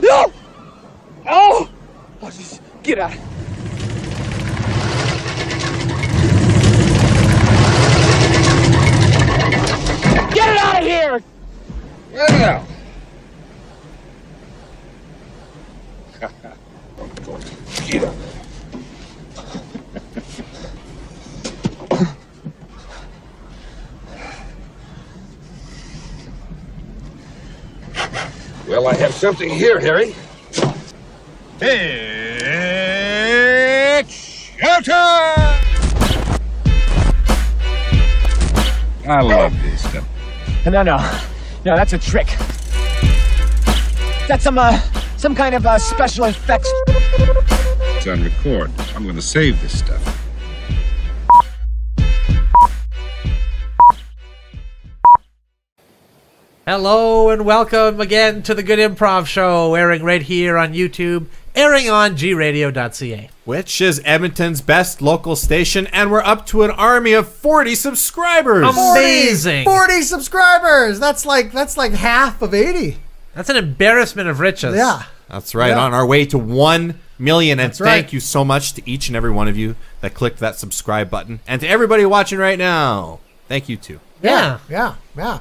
No! Oh! Oh, just get out. Get it out of here! Yeah. Well, I have something here, Harry. It's showtime! I love this stuff. No, that's a trick. That's some kind of special effects. It's on record. I'm going to save this stuff. Hello and welcome again to the Good Improv Show, airing right here on YouTube, airing on gradio.ca. Which is Edmonton's best local station, and we're up to an army of 40 subscribers. Amazing. 40 subscribers. That's like half of 80. That's an embarrassment of riches. Yeah. That's right, Yeah. on our way to 1 million, and That's right. thank you so much to each and every one of you that clicked that subscribe button, and to everybody watching right now, thank you too. Yeah.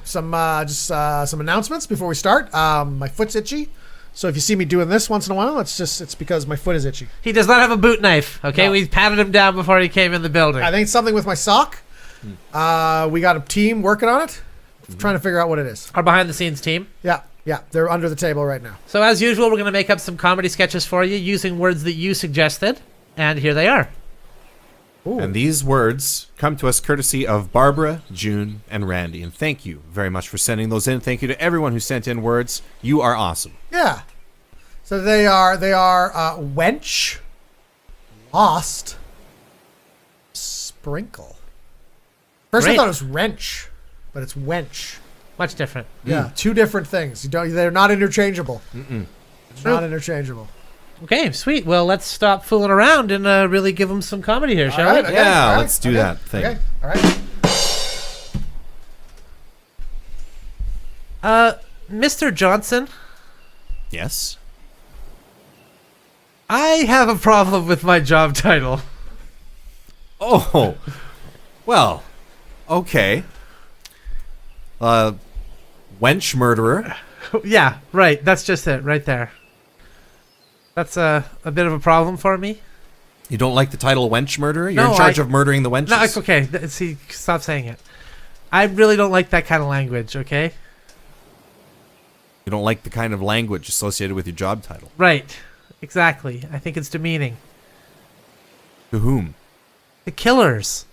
Some announcements before we start. My foot's itchy, so if you see me doing this once in a while, it's because my foot is itchy. He does not have a boot knife, okay? No. We patted him down before he came in the building. I think it's something with my sock. We got a team working on it, trying to figure out what it is. Our behind-the-scenes team. Yeah, they're under the table right now. So as usual, we're going to make up some comedy sketches for you using words that you suggested, and here they are. Ooh. And these words come to us courtesy of Barbara, June, and Randy. And thank you very much for sending those in. Thank you to everyone who sent in words. You are awesome. Yeah. So they are wench, lost, sprinkle. First Great. I thought it was wrench, but it's wench. Much different. Yeah, two different things. They're not interchangeable. Not interchangeable. Okay, sweet. Well, let's stop fooling around and really give them some comedy here, shall All right, we? okay, Yeah, all right, let's do okay, that thing. Okay, all right. Mr. Johnson, Yes? I have a problem with my job title. Oh, well, okay. Wench murderer. Yeah, right. That's just it, right there. That's a bit of a problem for me. You don't like the title wench murderer? You're No, in charge I- of murdering the wenches? No, it's okay. See, stop saying it. I really don't like that kind of language, okay? You don't like the kind of language associated with your job title. Right. Exactly. I think it's demeaning. To whom? The killers.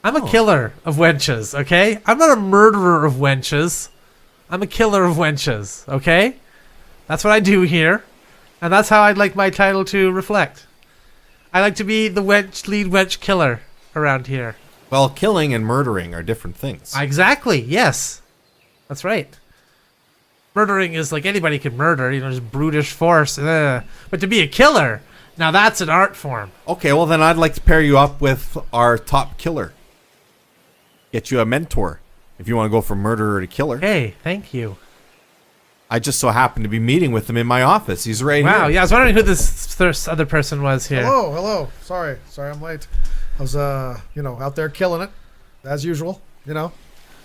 I'm a killer of wenches, okay? I'm not a murderer of wenches. I'm a killer of wenches, okay? That's what I do here, and that's how I'd like my title to reflect. I like to be the lead wench killer around here. Well, killing and murdering are different things. Exactly, yes. That's right. Murdering is like anybody can murder, just brutish force. But to be a killer, now that's an art form. Okay, well then I'd like to pair you up with our top killer. Get you a mentor if you want to go from murderer to killer. Hey, thank you. I just so happen to be meeting with him in my office. He's right here. Wow, yeah, I was wondering who this other person was here. Hello. Sorry I'm late. I was out there killing it, as usual.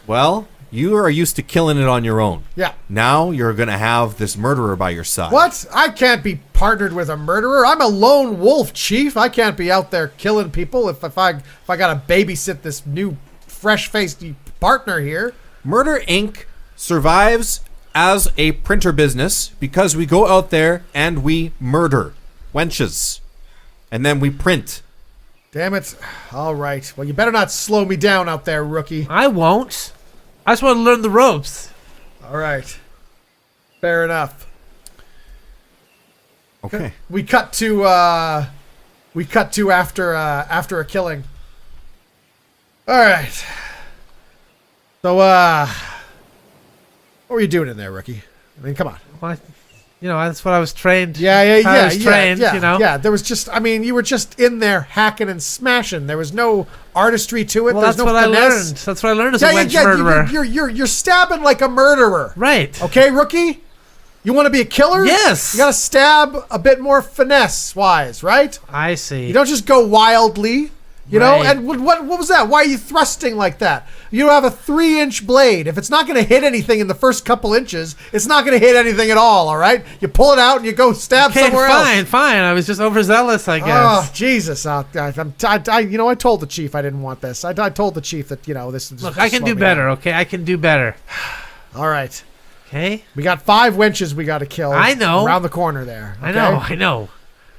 Well, you are used to killing it on your own. Yeah. Now you're going to have this murderer by your side. What? I can't be partnered with a murderer. I'm a lone wolf, chief. I can't be out there killing people if I gotta babysit this new fresh-faced partner here. Murder Inc. survives as a printer business because we go out there and we murder wenches. And then we print. Damn it. All right. Well, you better not slow me down out there, rookie. I won't. I just want to learn the ropes. All right. Fair enough. Okay. We cut to after a killing. All right. So what were you doing in there, rookie? I mean, come on. Well, that's what I was trained. Yeah. I was trained, Yeah, there was just, you were just in there hacking and smashing. There was no artistry to it. Well, There's that's no what finesse. I learned. That's what I learned as a wench murderer. You're stabbing like a murderer. Right. Okay, rookie? You want to be a killer? Yes. You got to stab a bit more finesse-wise, right? I see. You don't just go wildly, you know? Right. And what was that? Why are you thrusting like that? You have a 3-inch blade. If it's not going to hit anything in the first couple inches, it's not going to hit anything at all okay? You pull it out and you go stab somewhere else. Fine. I was just overzealous, I guess. Oh, Jesus. I told the chief I didn't want this. I told the chief that, this is... Look, I can do better, okay? I can do better. All right. Okay? We got 5 wenches we got to kill. I know. Around the corner there. Okay? I know.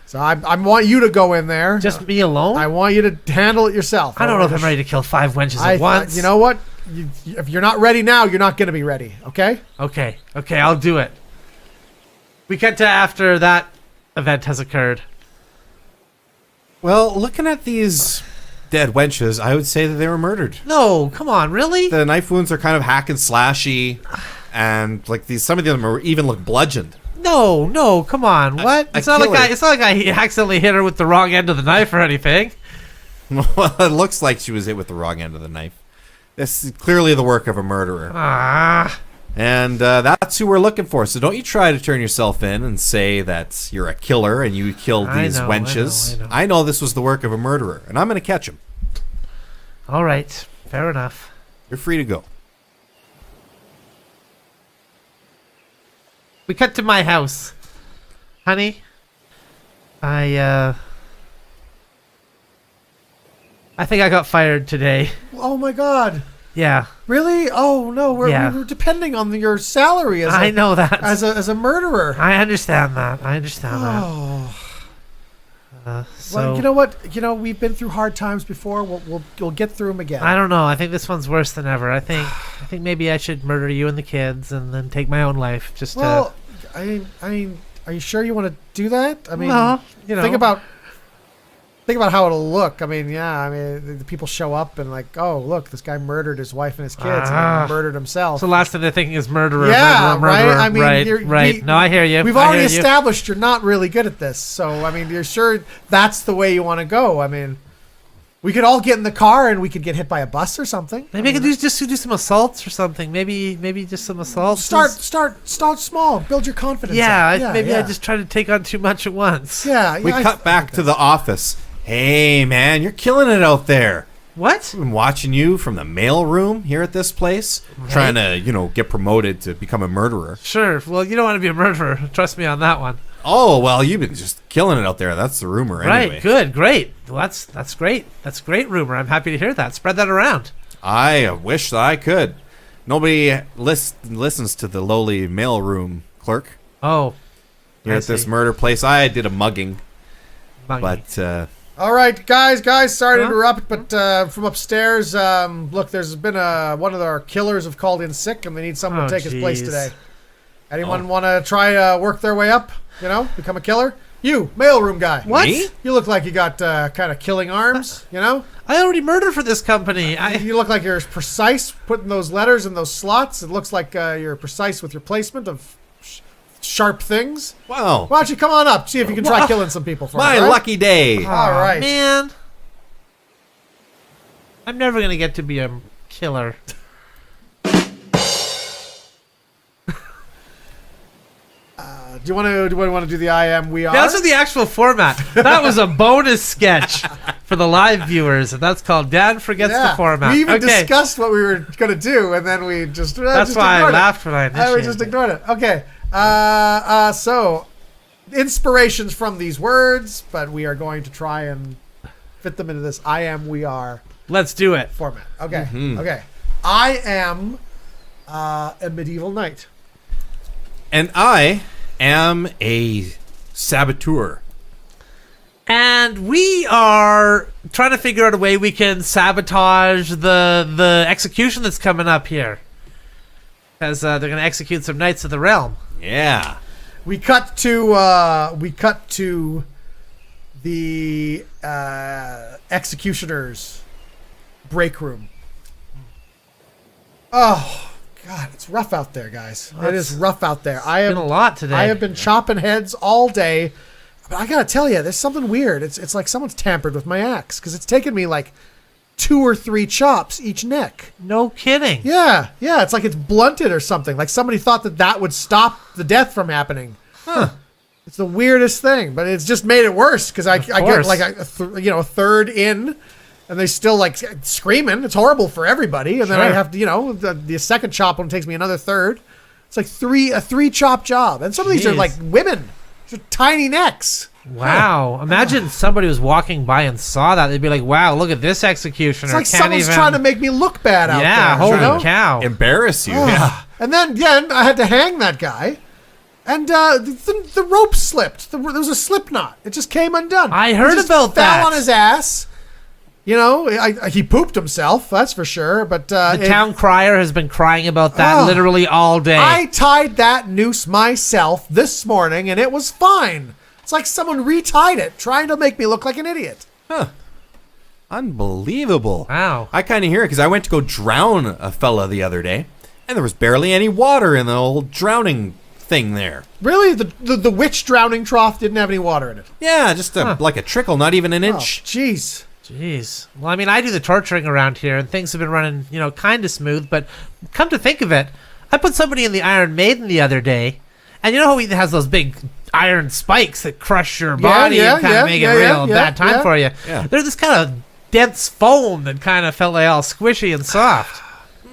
So I want you to go in there. Just me alone? I want you to handle it yourself. I don't know if I'm ready to kill 5 wenches at once. You know what? If you're not ready now, you're not going to be ready. Okay? Okay, I'll do it. We cut to after that event has occurred. Well, looking at these dead wenches, I would say that they were murdered. No, come on, really? The knife wounds are kind of hack and slashy, and like some of them are even look bludgeoned. No, come on. What? It's not like I accidentally hit her with the wrong end of the knife or anything. Well, it looks like she was hit with the wrong end of the knife. This is clearly the work of a murderer. And that's who we're looking for. So don't you try to turn yourself in and say that you're a killer and you killed these wenches. I know. This was the work of a murderer, and I'm going to catch him. All right, fair enough. You're free to go. We cut to my house. Honey, I think I got fired today. Oh, my God. Yeah. Really? Oh, no. We were depending on your salary I know that. As a murderer. I understand that. Oh. So, well, you know what? We've been through hard times before. We'll get through them again. I don't know. I think this one's worse than ever. I think maybe I should murder you and the kids and then take my own life. I mean, are you sure you want to do that? I mean, well, think about how it'll look. I mean, the people show up and like, oh, look, this guy murdered his wife and his kids and murdered himself. So the last thing they're thinking is murderer. Yeah, murderer. right. I mean, right. No, I hear you. We've already established you're not really good at this. So I mean, you're sure that's the way you want to go. I mean, we could all get in the car and we could get hit by a bus or something. Maybe I could do some assaults or something. Maybe just some assaults. Start small. Build your confidence. Yeah, maybe I just try to take on too much at once. Yeah. We cut back to the office. Hey, man, you're killing it out there. What? I've been watching you from the mail room here at this place, trying to, get promoted to become a murderer. Sure. Well, you don't want to be a murderer. Trust me on that one. Oh, well, you've been just killing it out there. That's the rumor anyway. Right, good, great. Well, that's great. That's great rumor. I'm happy to hear that. Spread that around. I wish that I could. Nobody listens to the lowly mailroom clerk. Oh. Here at this murder place. I did a mugging. But, all right, guys, sorry to interrupt, but from upstairs, look, there's been one of our killers have called in sick, and they need someone to take his place today. Anyone want to try work their way up, become a killer? You, mailroom guy. What? Me? You look like you got kind of killing arms, I already murdered for this company. You look like you're precise putting those letters in those slots. It looks like you're precise with your placement of sharp things. Wow. Why don't you come on up, see if you can try killing some people for me. My lucky day. All right. Man. I'm never going to get to be a killer. Do you want to do the I am we are? That's the actual format. That was a bonus sketch for the live viewers, and that's called Dan Forgets the Format. We even discussed what we were going to do, and then we just That's why I laughed when I initiated. We just ignored it. Okay. So, inspirations from these words, but we are going to try and fit them into this I am we are. Let's do it. Format. Okay. Okay. I am a medieval knight. And I am a saboteur. And we are trying to figure out a way we can sabotage the execution that's coming up here. Because they're going to execute some Knights of the Realm. Yeah. We cut to the executioner's break room. Oh God, it's rough out there, guys. It is rough out there. Been a lot today. I have been chopping heads all day, but I gotta tell you, there's something weird. It's like someone's tampered with my axe because it's taken me like 2 or 3 chops each neck. No kidding. Yeah, it's like it's blunted or something. Like somebody thought that would stop the death from happening. Huh. It's the weirdest thing, but it's just made it worse because I get like a third in, and they still like screaming. It's horrible for everybody, and then I have to, the second chop one takes me another third. It's like a 3 chop job, and some of these are like women, these are tiny necks. Wow! Imagine somebody was walking by and saw that. They'd be like, "Wow, look at this executioner!" It's like someone's trying to make me look bad out there. Yeah, holy cow! Embarrass you. Yeah. And then I had to hang that guy. And the rope slipped. There was a slip knot. It just came undone. I heard about that. Fell on his ass. He pooped himself. That's for sure. But the town crier has been crying about that literally all day. I tied that noose myself this morning, and it was fine. It's like someone retied it, trying to make me look like an idiot. Huh. Unbelievable. Wow. I kind of hear it because I went to go drown a fella the other day, and there was barely any water in the old drowning thing there. Really? The witch drowning trough didn't have any water in it? Yeah, just like a trickle, not even an inch. Jeez. Well, I mean, I do the torturing around here, and things have been running, kind of smooth. But come to think of it, I put somebody in the Iron Maiden the other day, and you know how he has those big iron spikes that crush your body and kind of make it real bad time for you. Yeah. There's this kind of dense foam that kind of felt like all squishy and soft.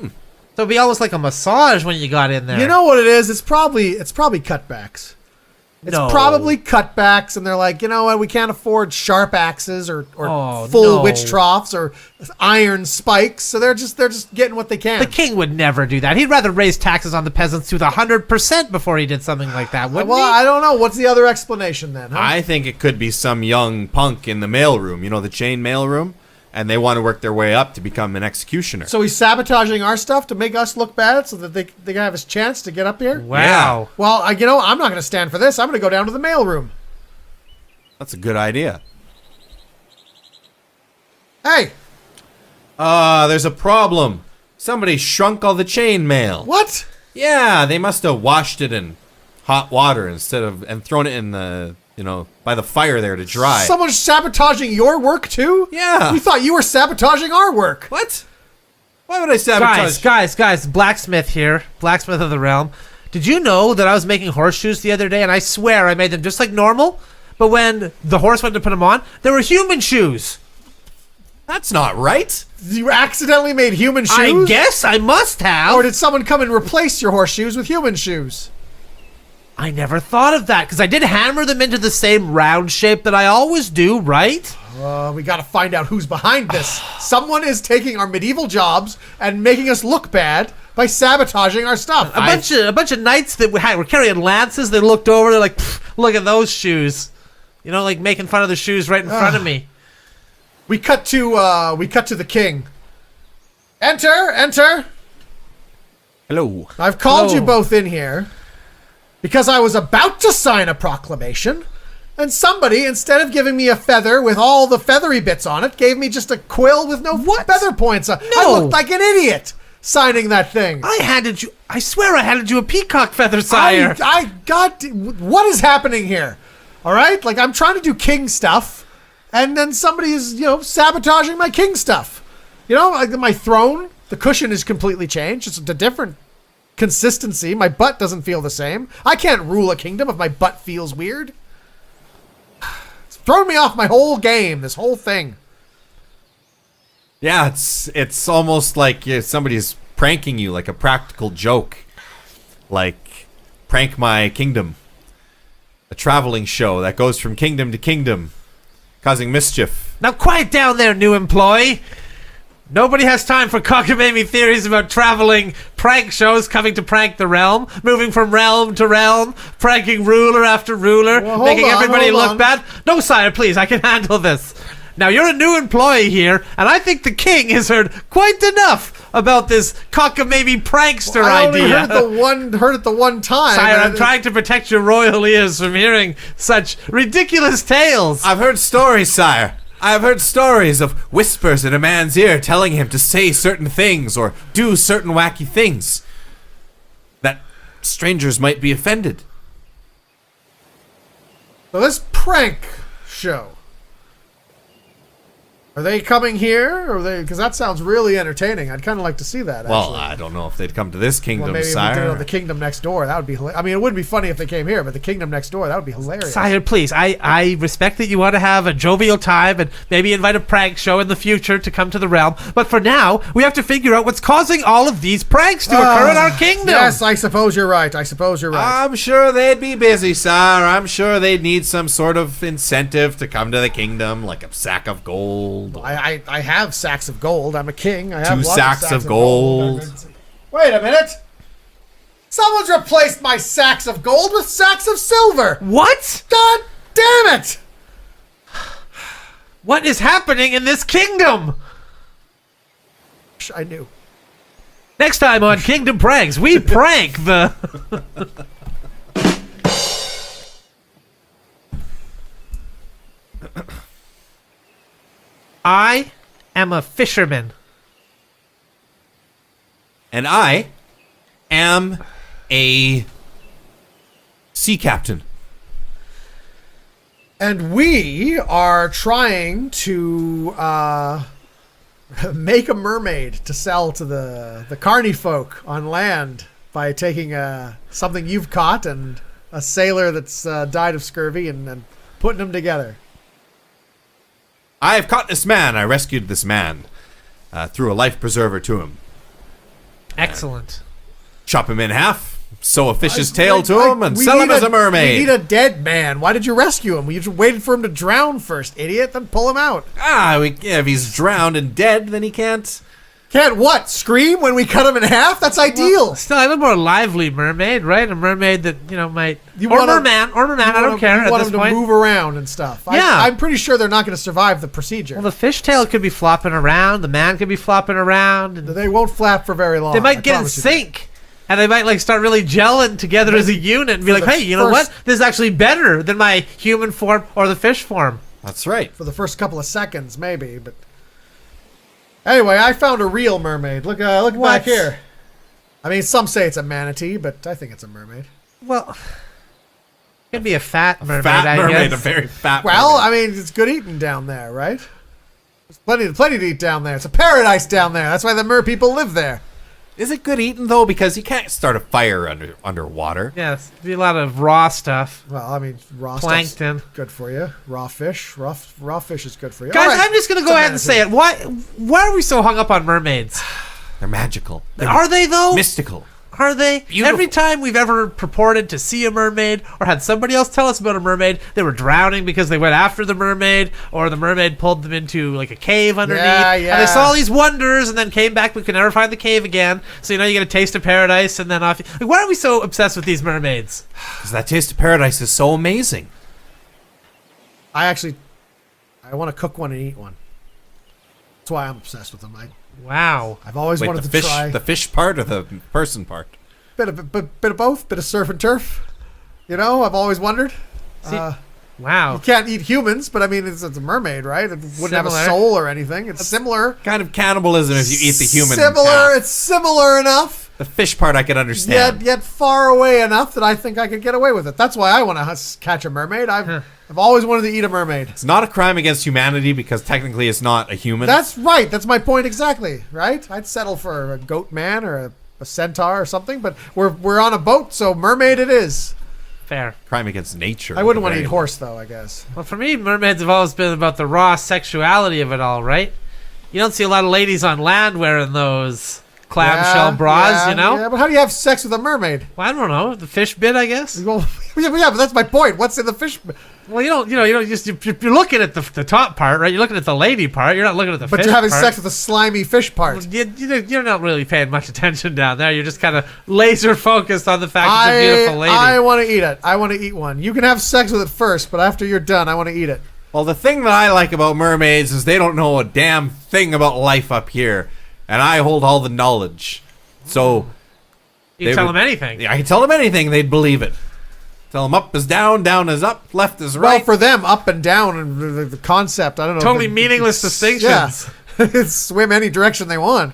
So it'd be almost like a massage when you got in there. You know what it is? It's probably cutbacks. It's probably cutbacks, and they're like, you know what? We can't afford sharp axes or full witch troughs or iron spikes, so they're just getting what they can. The king would never do that. He'd rather raise taxes on the peasants to the 100% before he did something like that, wouldn't he? I don't know. What's the other explanation then? Huh? I think it could be some young punk in the mailroom, the chain mailroom, and they want to work their way up to become an executioner. So he's sabotaging our stuff to make us look bad so that they can have a chance to get up here? Wow. Yeah. Well, I'm not going to stand for this. I'm going to go down to the mailroom. That's a good idea. Hey. There's a problem. Somebody shrunk all the chain mail. What? Yeah, they must have washed it in hot water and thrown it in the, by the fire there to dry. Someone's sabotaging your work too? Yeah. We thought you were sabotaging our work. What? Why would I sabotage? Guys, blacksmith here, blacksmith of the realm. Did you know that I was making horseshoes the other day, and I swear I made them just like normal, but when the horse went to put them on, they were human shoes. That's not right. You accidentally made human shoes? I guess I must have. Or did someone come and replace your horseshoes with human shoes? I never thought of that, because I did hammer them into the same round shape that I always do, right? We gotta find out who's behind this. Someone is taking our medieval jobs and making us look bad by sabotaging our stuff. A bunch of knights that were carrying lances, they looked over, they're like, look at those shoes. Like making fun of the shoes right in front of me. We cut to the king. Enter. Hello. I've called you both in here because I was about to sign a proclamation, and somebody, instead of giving me a feather with all the feathery bits on it, gave me just a quill with no feather points. I looked like an idiot signing that thing. I swear I handed you a peacock feather, sire. What is happening here? All right? Like, I'm trying to do king stuff, and then somebody is, sabotaging my king stuff. Like my throne, the cushion is completely changed. It's a different consistency. My butt doesn't feel the same. I can't rule a kingdom if my butt feels weird. It's thrown me off my whole game, this whole thing. Yeah, it's almost like somebody's pranking you, like a practical joke. Like, Prank My Kingdom. A traveling show that goes from kingdom to kingdom, causing mischief. Now quiet down there, new employee. Nobody has time for cockamamie theories about traveling prank shows coming to prank the realm, moving from realm to realm, pranking ruler after ruler, making everybody look bad. No, sire, please, I can handle this. Now, you're a new employee here, and I think the king has heard quite enough about this cockamamie prankster idea. I only heard it the one time. Sire, I'm trying to protect your royal ears from hearing such ridiculous tales. I've heard stories, sire. I've heard stories of whispers in a man's ear telling him to say certain things or do certain wacky things that strangers might be offended. So this prank show. Are they coming here? Or they? Because that sounds really entertaining. I'd kind of like to see that. Well, actually. I don't know if they'd come to this kingdom, Well, maybe if we sire. did it on the kingdom next door. That would be. I mean, it wouldn't be funny if they came here, but the kingdom next door, that would be hilarious. Sire, please. I respect that you want to have a jovial time and maybe invite a prank show in the future to come to the realm. But for now, we have to figure out what's causing all of these pranks to occur in our kingdom. Yes, I suppose you're right. I suppose you're right. I'm sure they'd be busy, sire. I'm sure they'd need some sort of incentive to come to the kingdom, like a sack of gold. I have sacks of gold. I'm a king. I have Two lots sacks of gold. Wait a minute. Someone's replaced my sacks of gold with sacks of silver. What? God damn it! What is happening in this kingdom? I knew. Next time on Kingdom Pranks, we prank the... I am a fisherman. And I am a sea captain. And we are trying to make a mermaid to sell to the carny folk on land by taking something you've caught and a sailor that's died of scurvy and putting them together. I have caught this man. I rescued this man. Threw a life preserver to him. Excellent. Chop him in half, sew a fish's tail to him, and we sell him need as a mermaid. We need a dead man. Why did you rescue him? You just waited for him to drown first, idiot. Then pull him out. If he's drowned and dead, then he can't. Can't what? Scream when we cut him in half? That's ideal. Still, I'm a more lively mermaid, right? A mermaid that, might... You or wanna- merman, I don't care You at want this him point. to move around and stuff. Yeah. I'm pretty sure they're not going to survive the procedure. Well, the fishtail could be flopping around, the man could be flopping around, and They won't flap for very long. they I might get in promise you that. sync. And they might start really gelling together as a unit and be For like, the hey, you know first- what? This is actually better than my human form or the fish form. That's right. For the first couple of seconds, maybe. But anyway, I found a real mermaid. Look What? back here. I mean, some say it's a manatee, but I think it's a mermaid. Well, it could be a fat mermaid, Fat I mermaid, a guess. very fat Well, mermaid. I mean, it's good eating down there, right? There's plenty to eat down there. It's a paradise down there. That's why the mer people live there. Is it good eating, though? Because you can't start a fire underwater. Yes, be a lot of raw stuff. Well, I mean, raw Plankton. stuff's good for you. Raw fish is good for you. Guys, All right. I'm just going to It's go a ahead and say manatee. it. Why are we so hung up on mermaids? They're magical. They're Are they, though? mystical. Are they? Beautiful. Every time we've ever purported to see a mermaid or had somebody else tell us about a mermaid, they were drowning because they went after the mermaid or the mermaid pulled them into like a cave underneath. Yeah. And they saw all these wonders and then came back but could never find the cave again. So, you get a taste of paradise and then off. Like, why are we so obsessed with these mermaids? Because that taste of paradise is so amazing. I want to cook one and eat one. That's why I'm obsessed with them. Wow. I've always Wait, wanted the to fish, try the fish part or the person part? bit of both, bit of surf and turf. I've always wondered. Wow. You can't eat humans, but I mean, it's a mermaid, right? It wouldn't have a Similar. soul or anything. It's similar. Kind of cannibalism if you eat the human. Similar. half. It's similar enough. The fish part I can understand. Yet far away enough that I think I could get away with it. That's why I want to catch a mermaid. I've always wanted to eat a mermaid. It's not a crime against humanity because technically it's not a human. That's right. That's my point exactly. Right? I'd settle for a goat man or a centaur or something, but we're on a boat, so mermaid it is. Fair. crime against nature. I wouldn't want to Very- eat horse though, I guess. Well, for me, mermaids have always been about the raw sexuality of it all, right? You don't see a lot of ladies on land wearing those clamshell bras, Yeah, but how do you have sex with a mermaid? Well, I don't know. The fish bit, I guess. Well, yeah, but that's my point. What's in the fish? Well, you don't you're looking at the top part, right? You're looking at the lady part. You're not looking at the But fish you're having part. sex with the slimy fish part. You're not really paying much attention down there. You're just kind of laser focused on the fact it's a beautiful lady. I want to eat it. I want to eat one. You can have sex with it first, but after you're done, I want to eat it. Well, the thing that I like about mermaids is they don't know a damn thing about life up here, and I hold all the knowledge. So you they can tell would- them anything. I can tell them anything; they'd believe it. Tell them up is down, down is up, left is Well, right. for them, up and down and the concept, I don't know. Totally if it- meaningless distinctions. Yeah, it's swim any direction they want.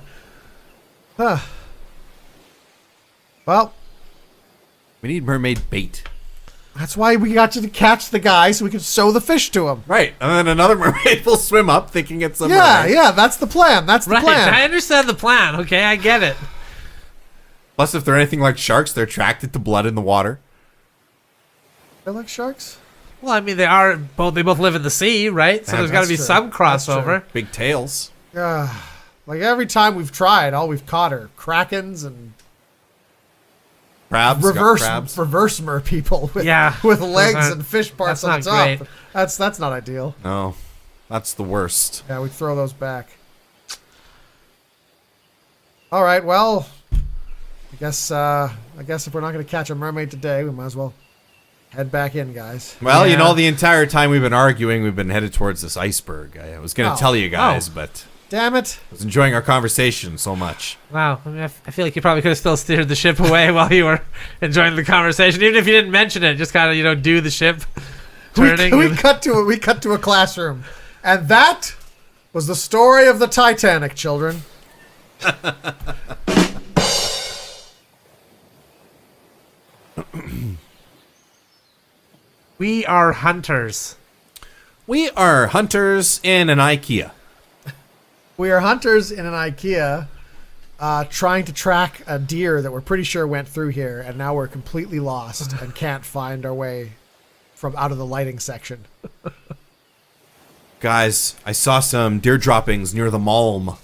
Well, We need mermaid bait. That's why we got you to catch the guy so we could sew the fish to him. Right. And then another mermaid will swim up thinking it's a Yeah, mermaid. yeah, that's the plan. That's the Right, plan. I understand the plan. Okay, I get it. Plus, if they're anything like sharks, they're attracted to blood in the water. They're like sharks? Well, I mean, they both live in the sea, right? So Yeah, there's got to be that's some true. That's true. crossover. Big tails. Yeah. Like every time we've tried, all we've caught are krakens and Crabs. got crabs. reverse mer people with, Yeah, with those legs aren't- and fish parts that's on not top. great. That's not ideal. No, that's the worst. Yeah, we throw those back. All right, well, I guess if we're not going to catch a mermaid today, we might as well head back in, guys. Well, you Yeah. know, the entire time we've been arguing, we've been headed towards this iceberg. I was going to Oh. tell you guys, but Damn it! I was enjoying our conversation so much. Wow, I mean, I feel like you probably could have still steered the ship away while you were enjoying the conversation, even if you didn't mention it. Just kind of, do the ship turning. We cut to a classroom, and that was the story of the Titanic, children. We are hunters. We are hunters in an IKEA. We are hunters in an IKEA, trying to track a deer that we're pretty sure went through here, and now we're completely lost and can't find our way from out of the lighting section. Guys, I saw some deer droppings near the Malm.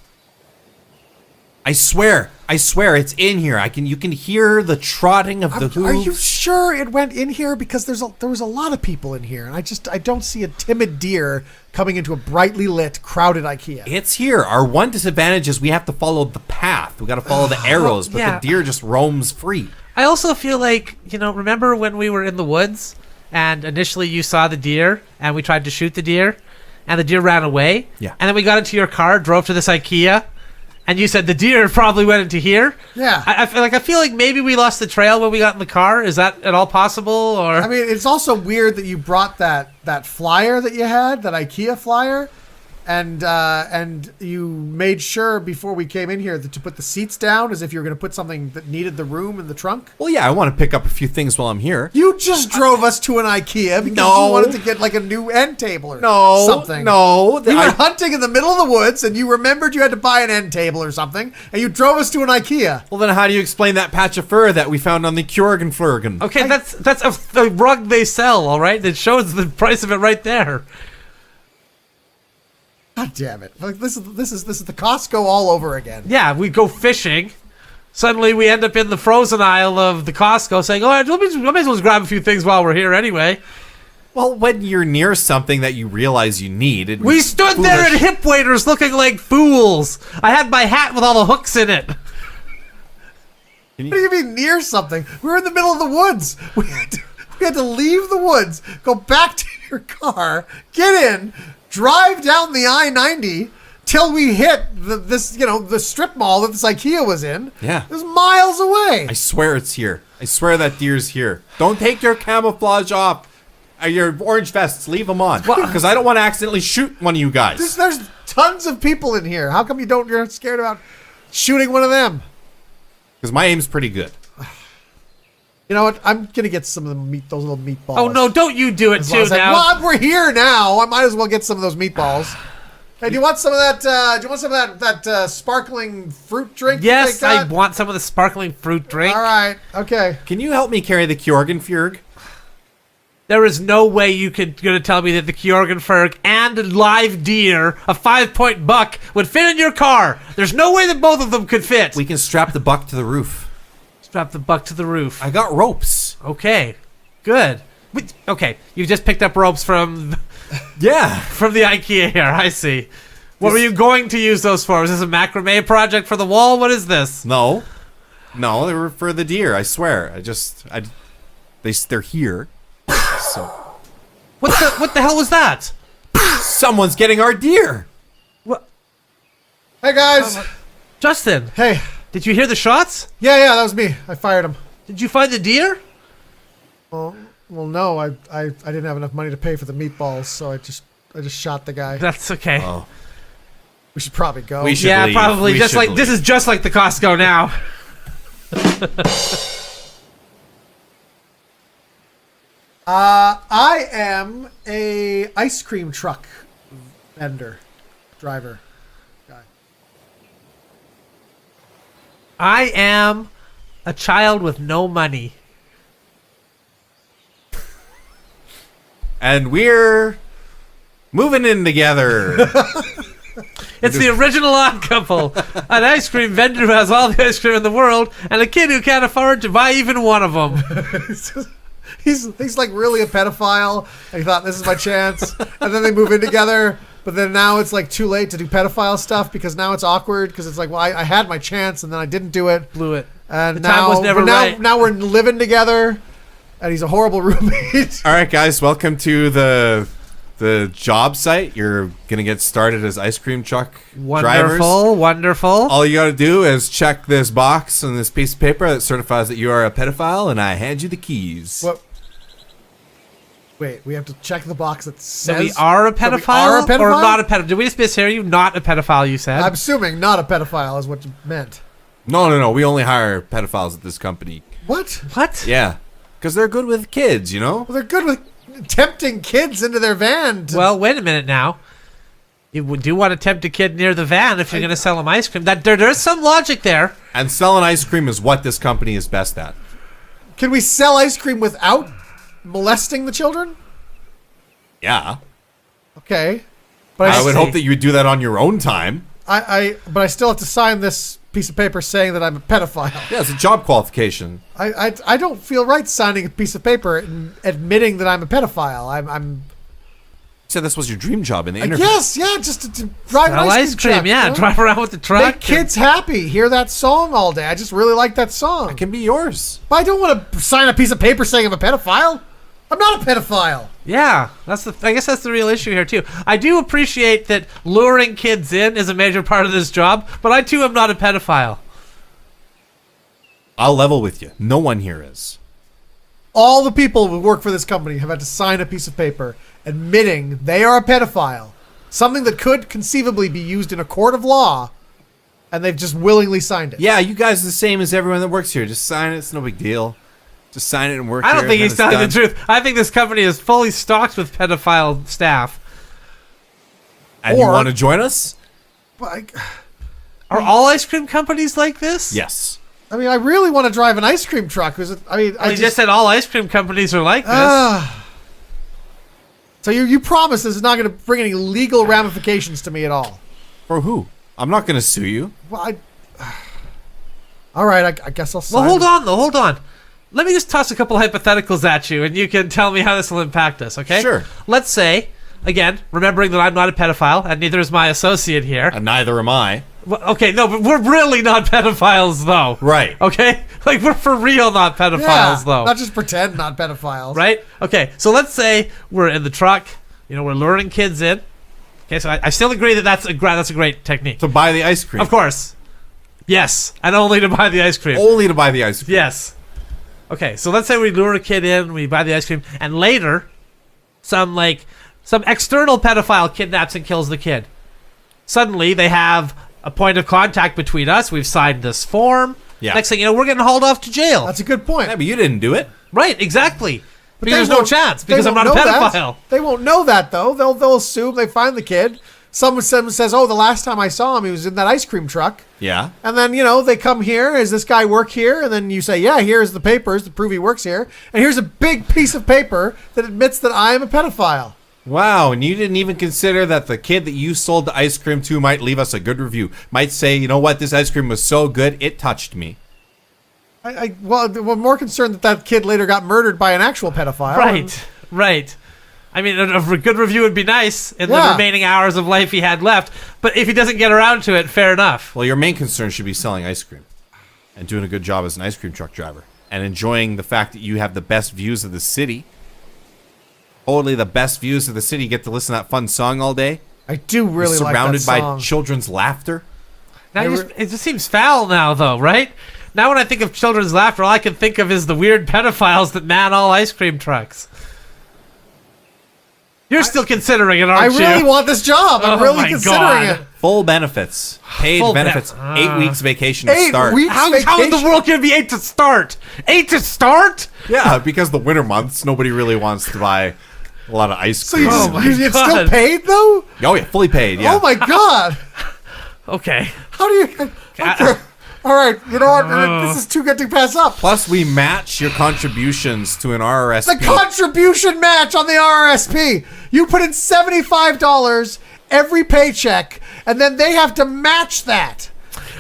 I swear, it's in here. You can hear the trotting of the hooves. Are you sure it went in here? Because there was a lot of people in here, and I don't see a timid deer coming into a brightly lit, crowded IKEA. It's here. Our one disadvantage is we have to follow the path. We got to follow the arrows, but yeah. the deer just roams free. I also feel like, remember when we were in the woods and initially you saw the deer and we tried to shoot the deer and the deer ran away? Yeah. And then we got into your car, drove to this IKEA, and you said the deer probably went into here? Yeah. I feel like maybe we lost the trail when we got in the car. Is that at all possible? Or I mean, it's also weird that you brought that flyer that you had, that IKEA flyer, and you made sure before we came in here to put the seats down as if you were going to put something that needed the room in the trunk. Well, yeah, I want to pick up a few things while I'm here. You just drove us to an IKEA because No. you wanted to get like a new end table or No, something. no. We were hunting in the middle of the woods, and you remembered you had to buy an end table or something, and you drove us to an IKEA. Well, then how do you explain that patch of fur that we found on the Kjorgenflurgen? okay, that's a rug they sell, all right? That shows the price of it right there. God damn it! Like this is the Costco all over again. Yeah, we go fishing. Suddenly we end up in the frozen aisle of the Costco saying, oh, I may as well just grab a few things while we're here anyway. Well, when you're near something that you realize you need, it'd be We stood there foolish. at hip waders looking like fools. I had my hat with all the hooks in it. What do you mean near something? We were in the middle of the woods. We had to leave the woods, go back to your car, get in, drive down the I-90 till we hit the strip mall that this IKEA was in. Yeah. It was miles away. I swear it's here. I swear that deer's here. Don't take your camouflage off. Your orange vests, leave them on. Because I don't want to accidentally shoot one of you guys. There's tons of people in here. How come you're scared about shooting one of them? Because my aim's pretty good. You know what? I'm gonna get some of those little meatballs. Oh, no, don't you do it As too long as now. well, we're here now. I might as well get some of those meatballs. Hey, do you want some of that? Do you want some of that sparkling fruit drink? Yes, they I got? want some of the sparkling fruit drink. All right. Okay. Can you help me carry the Kjorgenfjörg? There is no way you could gonna tell me that the Kjorgenferg and live deer, a 5-point buck, would fit in your car. There's no way that both of them could fit. We can strap the buck to the roof. Strap the buck to the roof. I got ropes. Okay, good. Okay, you just picked up ropes from Yeah. the IKEA here. I see. What were you going to use those for? Was this a macrame project for the wall? What is this? No, they were for the deer. I swear. They're here. So What the hell was that? someone's getting our deer. What? Hey guys. Justin, Hey. did you hear the shots? Yeah, that was me. I fired him. Did you find the deer? Well, no. I didn't have enough money to pay for the meatballs, so I just shot the guy. That's okay. Oh, We should probably go. We should Yeah, leave. probably. We Just should like this leave. is just like the Costco now. I am a ice cream truck driver. Guy. I am a child with no money. And we're moving in together. It's the original odd couple. An ice cream vendor who has all the ice cream in the world, and a kid who can't afford to buy even one of them. He's like really a pedophile, and he thought this is my chance, and then they move in together. But then now it's like too late to do pedophile stuff because now it's awkward because it's like, well, I had my chance and then I didn't do it. Blew it. And The time was never right. Now we're living together, and he's a horrible roommate. All right, guys, welcome to the job site. You're gonna get started as ice cream truck drivers. Wonderful. All you gotta do is check this box and this piece of paper that certifies that you are a pedophile, and I hand you the keys. What? Wait, we have to check the box that says So we are a that pedophile, we are a or pedophile? not a pedophile? Did we just mishear you? Not a pedophile, you said. I'm assuming not a pedophile is what you meant. No. We only hire pedophiles at this company. What? What? Yeah, because they're good with kids, you know. Well, they're good with tempting kids into their van. Well, wait a minute now. You do want to tempt a kid near the van if you're going to sell him ice cream. There's some logic there. And selling ice cream is what this company is best at. Can we sell ice cream without molesting the children? Yeah. Okay. But I would hope that you would do that on your own time. but I still have to sign this piece of paper saying that I'm a pedophile. Yeah, it's a job qualification. I don't feel right signing a piece of paper and admitting that I'm a pedophile. I'm You said this was your dream job in the interview. yes, yeah, just to drive an Sell ice cream truck, yeah. you know? Drive around with the truck. Make kids happy. Hear that song all day. I just really like that song. It can be yours. But I don't want to sign a piece of paper saying I'm a pedophile. I'm not a pedophile. Yeah, I guess that's the real issue here too. I do appreciate that luring kids in is a major part of this job, but I too am not a pedophile. I'll level with you. No one here is. All the people who work for this company have had to sign a piece of paper admitting they are a pedophile, something that could conceivably be used in a court of law, and they've just willingly signed it. Yeah, you guys are the same as everyone that works here. Just sign it. It's no big deal. Just sign it and work I don't here, think and he's then telling it's the done. truth. I think this company is fully stocked with pedophile staff. And you Or- want to join us? But Are all ice cream companies like this? Yes. I mean, I really want to drive an ice cream truck. I just said all ice cream companies are like this. So you promise this is not going to bring any legal ramifications to me at all? For who? I'm not going to sue you. Well, all right, I guess I'll sign. Well, hold on. Let me just toss a couple hypotheticals at you, and you can tell me how this will impact us, okay? Sure. Let's say, again, remembering that I'm not a pedophile, and neither is my associate here. And neither am I. Well, okay, no, but we're really not pedophiles, though. Right. Okay? Like, we're for real not pedophiles, though. Not just pretend not pedophiles. Right? Okay, so let's say we're in the truck, we're luring kids in. Okay, so I still agree that that's a great technique. To buy the ice cream. Of course. Yes, and only to buy the ice cream. Only to buy the ice cream. Yes. Okay, so let's say we lure a kid in, we buy the ice cream, and later, some external pedophile kidnaps and kills the kid. Suddenly, they have a point of contact between us. We've signed this form. Yeah. Next thing you know, we're getting hauled off to jail. That's a good point. Yeah, but you didn't do it. Right, exactly. But Because they there's no won't- chance, they because I'm won't not a know that. pedophile. They won't know that, though. They'll assume they find the kid. Someone says, oh, the last time I saw him, he was in that ice cream truck. Yeah. And then, they come here. Does this guy work here? And then you say, yeah, here's the papers to prove he works here. And here's a big piece of paper that admits that I am a pedophile. Wow, and you didn't even consider that the kid that you sold the ice cream to might leave us a good review. Might say, you know what, this ice cream was so good, it touched me. Well, I'm more concerned that kid later got murdered by an actual pedophile. Right. I mean, a good review would be nice in the Yeah. remaining hours of life he had left. But if he doesn't get around to it, fair enough. Well, your main concern should be selling ice cream and doing a good job as an ice cream truck driver and enjoying the fact that you have the best views of the city. Totally the best views of the city. You get to listen to that fun song all day. I do really You're like that surrounded by song. children's laughter. Now it just seems foul now, though, right? Now when I think of children's laughter, all I can think of is the weird pedophiles that man all ice cream trucks. You're still considering it, I aren't you? really want this job. I'm Oh really my considering God. it. Full benefits. Paid Full benefits. 8 weeks vacation to 8 start. weeks? How in the Vacation? world can it be 8 to start? 8 to start? Yeah, because the winter months, nobody really wants to buy a lot of ice So you cream. just, my it's still God. paid though? Oh, yeah, fully paid, yeah. Oh my God. Okay. How do you? All right, you know what? This is too good to pass up. Plus, we match your contributions to an RRSP. The contribution match on the RRSP. You put in $75 every paycheck, and then they have to match that.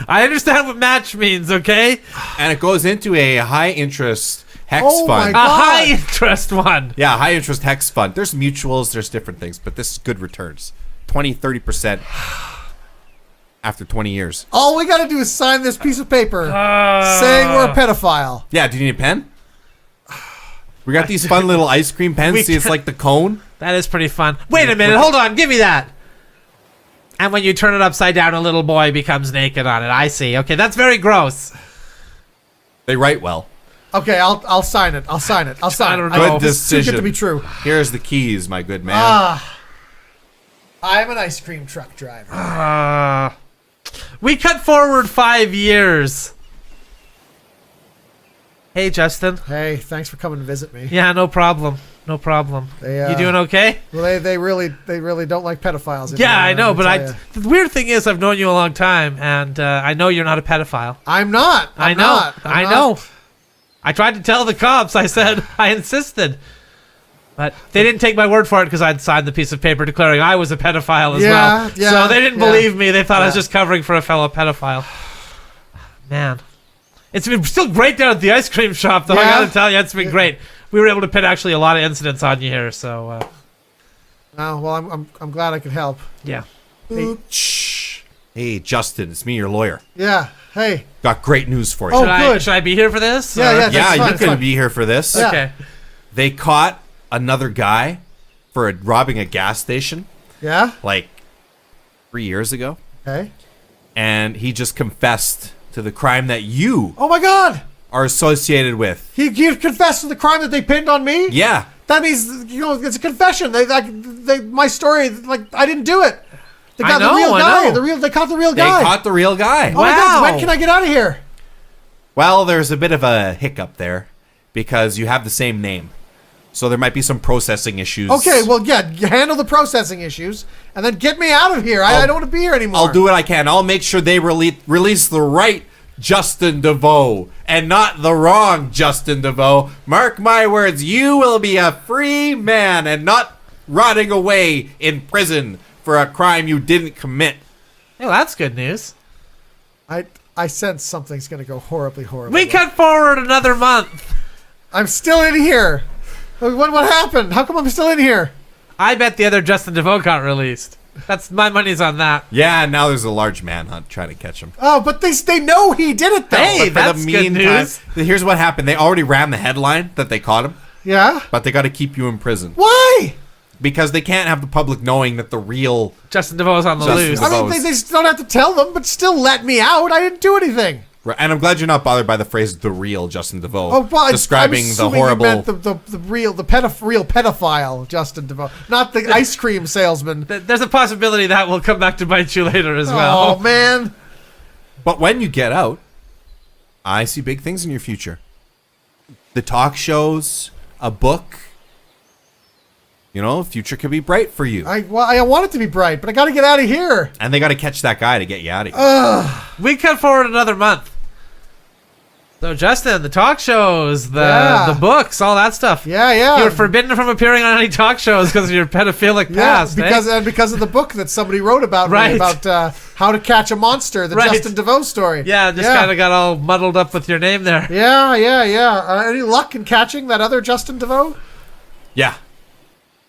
I understand what match means, okay? And it goes into a high-interest hex Oh my fund. A God. high interest one. Yeah, high-interest hex fund. There's mutuals, there's different things, but this is good returns. 20, 30% after 20 years. All we got to do is sign this piece of paper saying we're a pedophile. Yeah, do you need a pen? We got these fun little ice cream pens. We See, it's can- like the cone. That is pretty fun. Wait a minute, hold on, give me that. And when you turn it upside down, a little boy becomes naked on it. I see. Okay, that's very gross. They write well. Okay, I'll sign it. I'll sign it. I'll sign don't it. know. Good This is too decision. good to be true. Here's the keys, my good man. I'm an ice cream truck driver. We cut forward 5 years. Hey, Justin. Hey, thanks for coming to visit me. Yeah, no problem. No problem. They, You doing okay? Well, they really don't like pedophiles. Yeah, I know, but tell ya. the weird thing is I've known you a long time, and I know you're not a pedophile. I'm not. I know. not. I'm I not. know. I tried to tell the cops. I said, I insisted. But they didn't take my word for it because I'd signed the piece of paper declaring I was a pedophile as well. Yeah, So they didn't yeah, believe me. They thought I was yeah. just covering for a fellow pedophile. Man. It's been still great down at the ice cream shop, though. I Yeah. gotta tell you, it's been great. We were able to pin actually a lot of incidents on you here, so Oh, well, I'm glad I could help. yeah. Shh. Hey, Justin, it's me, your lawyer. Yeah. Hey. Got great news for you. Oh, Should good. I be here for this? Yeah, or- yeah. yeah, That's fine, you it's can fine. be here for this. Yeah. Okay. They caught another guy for robbing a gas station Yeah. like 3 years ago, Okay. and he just confessed to the crime that you Oh my God. are associated with. He confessed to the crime that they pinned on me. Yeah. That means it's a confession. My story, like I didn't do it. They got the real guy. They caught the real They guy. caught the real guy. Oh my God, Wow. when can I get out of here? Well, there's a bit of a hiccup there because you have the same name. So there might be some processing issues. Okay, well, yeah, you handle the processing issues and then get me out of here. I don't want to be here anymore. I'll do what I can. I'll make sure they release the right Justin DeVoe and not the wrong Justin DeVoe. Mark my words, you will be a free man and not rotting away in prison for a crime you didn't commit. Well, that's good news. I sense something's going to go horribly We cut forward another month. I'm still in here. What happened? How come I'm still in here? I bet the other Justin DeVoe got released. That's my money's on that. Yeah, now there's a large manhunt trying to catch him. Oh, but they know he did it though. Hey, But for that's good news. here's what happened. They already ran the headline that they caught him, Yeah. but they got to keep you in prison Why? because they can't have the public knowing that the real. Justin DeVoe's on the Justin loose. DeVoe. I mean, they just don't have to tell them, but still let me out. I didn't do anything. And I'm glad you're not bothered by the phrase "the real Justin DeVoe," Oh, well, describing I'm the assuming you horrible. meant the real pedophile Justin DeVoe, not the ice cream salesman. There's a possibility that will come back to bite you later as well. Oh man. But when you get out, I see big things in your future. The talk shows, a book. You know, future could be bright for you. I want it to be bright, but I got to get out of here. And they got to catch that guy to get you out of here. We cut forward another month. So Justin, the talk shows, Yeah. the books, all that stuff. Yeah. You were forbidden from appearing on any talk shows because of your pedophilic past. because of the book that somebody wrote about Right. me about how to catch a monster, the Right. Justin DeVoe story. Yeah, just kind of got all muddled up with your name there. Yeah. Any luck in catching that other Justin DeVoe? Yeah.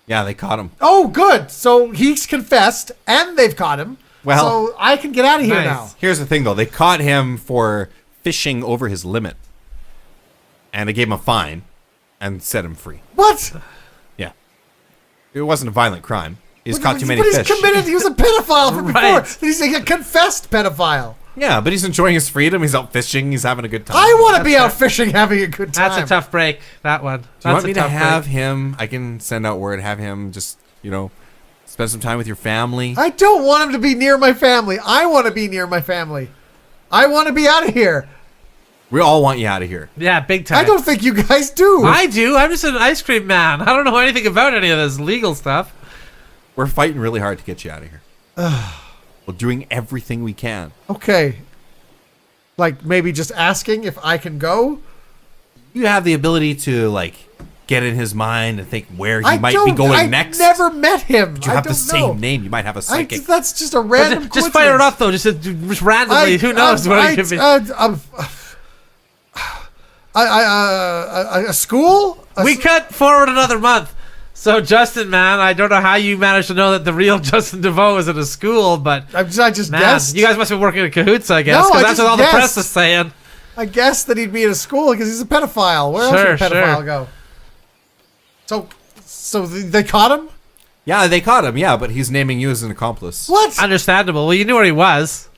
Yeah, they caught him. Oh, good. So he's confessed, and they've caught him. Well- so I can get out of here Nice. now. Here's the thing, though. They caught him for fishing over his limit. And they gave him a fine and set him free. What? Yeah. It wasn't a violent crime. He's caught too many but fish. he's committed. He was a pedophile from before. Right. He's a confessed pedophile. Yeah, but he's enjoying his freedom. He's out fishing. He's having a good time. I want to be out fishing, having a good time. That's a tough break, that one. Do you want That's me a to tough have break. him? I can send out word. Have him just You know, spend some time with your family. I don't want him to be near my family. I want to be near my family. I want to be out of here. We all want you out of here. Yeah, big time. I don't think you guys do. I do. I'm just an ice cream man. I don't know anything about any of this legal stuff. We're fighting really hard to get you out of here. We're doing everything we can. Okay. Like maybe just asking if I can go? You have the ability to, like, get in his mind and think where he might be going next. I never met him. But you have the same name. You might have a psychic. That's just a random Just fire it off, though. Just randomly. Who knows what it could be. A school? We cut forward another month. So, Justin, man, I don't know how you managed to know that the real Justin DeVoe is at a school, but I just man, guessed. you guys must have been working in cahoots, I guess, No, because I that's just what all the press guessed. is saying. I guessed that he'd be at a school because he's a pedophile. Where else would a pedophile go? So they caught him? Yeah, they caught him, yeah, but he's naming you as an accomplice. What? Understandable. Well, you knew where he was,